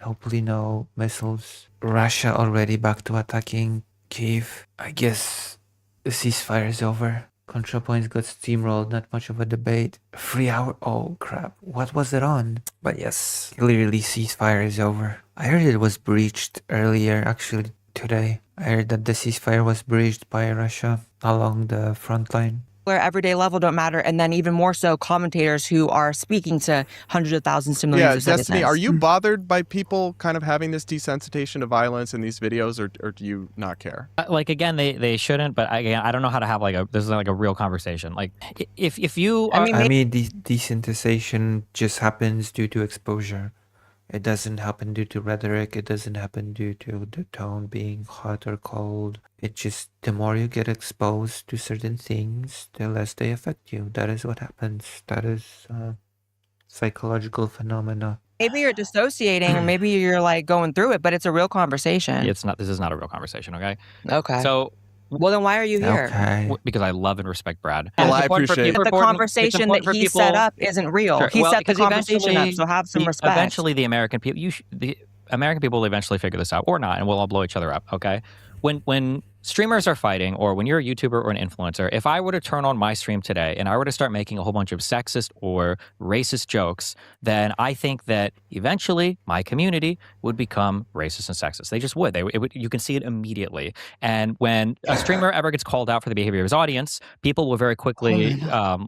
Speaker 3: Hopefully no missiles. Russia already back to attacking Kyiv. I guess the ceasefire is over. ContraPoints got steamrolled, not much of a debate. 3 hour, oh crap, what was it on? But yes, clearly ceasefire is over. I heard it was breached earlier, actually today. I heard that the ceasefire was breached by Russia along the front line.
Speaker 2: Where everyday level don't matter, and then even more so commentators who are speaking to hundreds of thousands to millions
Speaker 4: Yeah,
Speaker 2: of
Speaker 4: Destiny, are
Speaker 2: citizens.
Speaker 4: you bothered by people kind of having this desensitization to violence in these videos, or do you not care?
Speaker 1: Like again, they shouldn't, but again, I don't know how to have this is like a real conversation. Like if you are,
Speaker 2: I mean,
Speaker 3: Desensitization just happens due to exposure. It doesn't happen due to rhetoric. It doesn't happen due to the tone being hot or cold. It just, the more you get exposed to certain things, the less they affect you. That is what happens. That is psychological phenomena.
Speaker 2: maybe you're dissociating, or maybe you're like going through it, but it's a real conversation.
Speaker 1: it's not. This is not a real conversation. Okay.
Speaker 2: Okay.
Speaker 1: So
Speaker 2: well, then why are you here?
Speaker 3: Okay.
Speaker 1: because I love and respect Brad.
Speaker 4: Well,
Speaker 1: And
Speaker 4: I
Speaker 1: it's important for
Speaker 4: appreciate-
Speaker 1: people-
Speaker 2: But the
Speaker 1: important- it's
Speaker 2: conversation
Speaker 1: important
Speaker 2: that
Speaker 1: for
Speaker 2: he
Speaker 1: people-
Speaker 2: set up isn't real.
Speaker 1: Sure.
Speaker 2: He
Speaker 1: Well,
Speaker 2: set the
Speaker 1: because
Speaker 2: conversation up,
Speaker 1: eventually-
Speaker 2: so have some respect.
Speaker 1: Eventually, the American people, the American people will eventually figure this out, or not, and we'll all blow each other up. Okay. When streamers are fighting, or when you're a YouTuber or an influencer, if I were to turn on my stream today and I were to start making a whole bunch of sexist or racist jokes, then I think that eventually my community would become racist and sexist. They just would. You can see it immediately. And when a streamer ever gets called out for the behavior of his audience, people will very quickly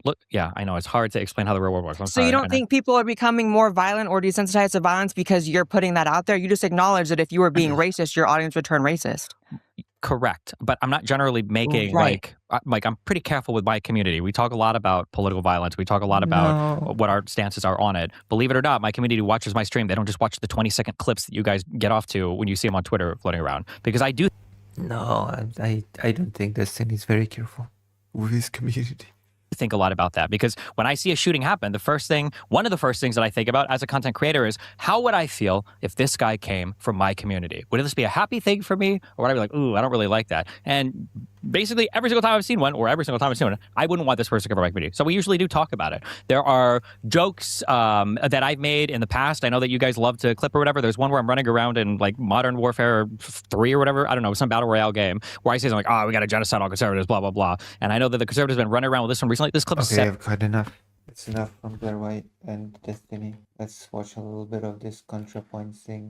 Speaker 1: look. Yeah, I know it's hard to explain how the real world works. I'm
Speaker 2: So
Speaker 1: sorry.
Speaker 2: you don't think people are becoming more violent or desensitized to violence because you're putting that out there? You just acknowledge that if you were being racist, your audience would turn racist.
Speaker 1: Correct, but I'm not generally making
Speaker 2: Right.
Speaker 1: like I'm pretty careful with my community. We talk a lot about political violence. We talk a lot about what our stances are on it. Believe it or not, my community watches my stream. They don't just watch the 20-second clips that you guys get off to when you see them on Twitter floating around. Because I do
Speaker 3: No, I don't think Destiny is very careful with his community.
Speaker 1: think a lot about that, because when I see a shooting happen, one of the first things that I think about as a content creator is, how would I feel if this guy came from my community? Would this be a happy thing for me, or would I be like, ooh, I don't really like that? And basically every single time I've seen one, or every single time I've seen one, I wouldn't want this person to come from my community. So we usually do talk about it. There are jokes that I've made in the past. I know that you guys love to clip or whatever. There's one where I'm running around in like Modern Warfare 3 or whatever, I don't know, some battle royale game, where I say something like, we got to genocide all conservatives, blah blah blah. And I know that the conservatives have been running around with this one recently. This clip is
Speaker 3: Okay, I've got enough. It's enough from Blaire White and Destiny. Let's watch a little bit of this ContraPoints thing.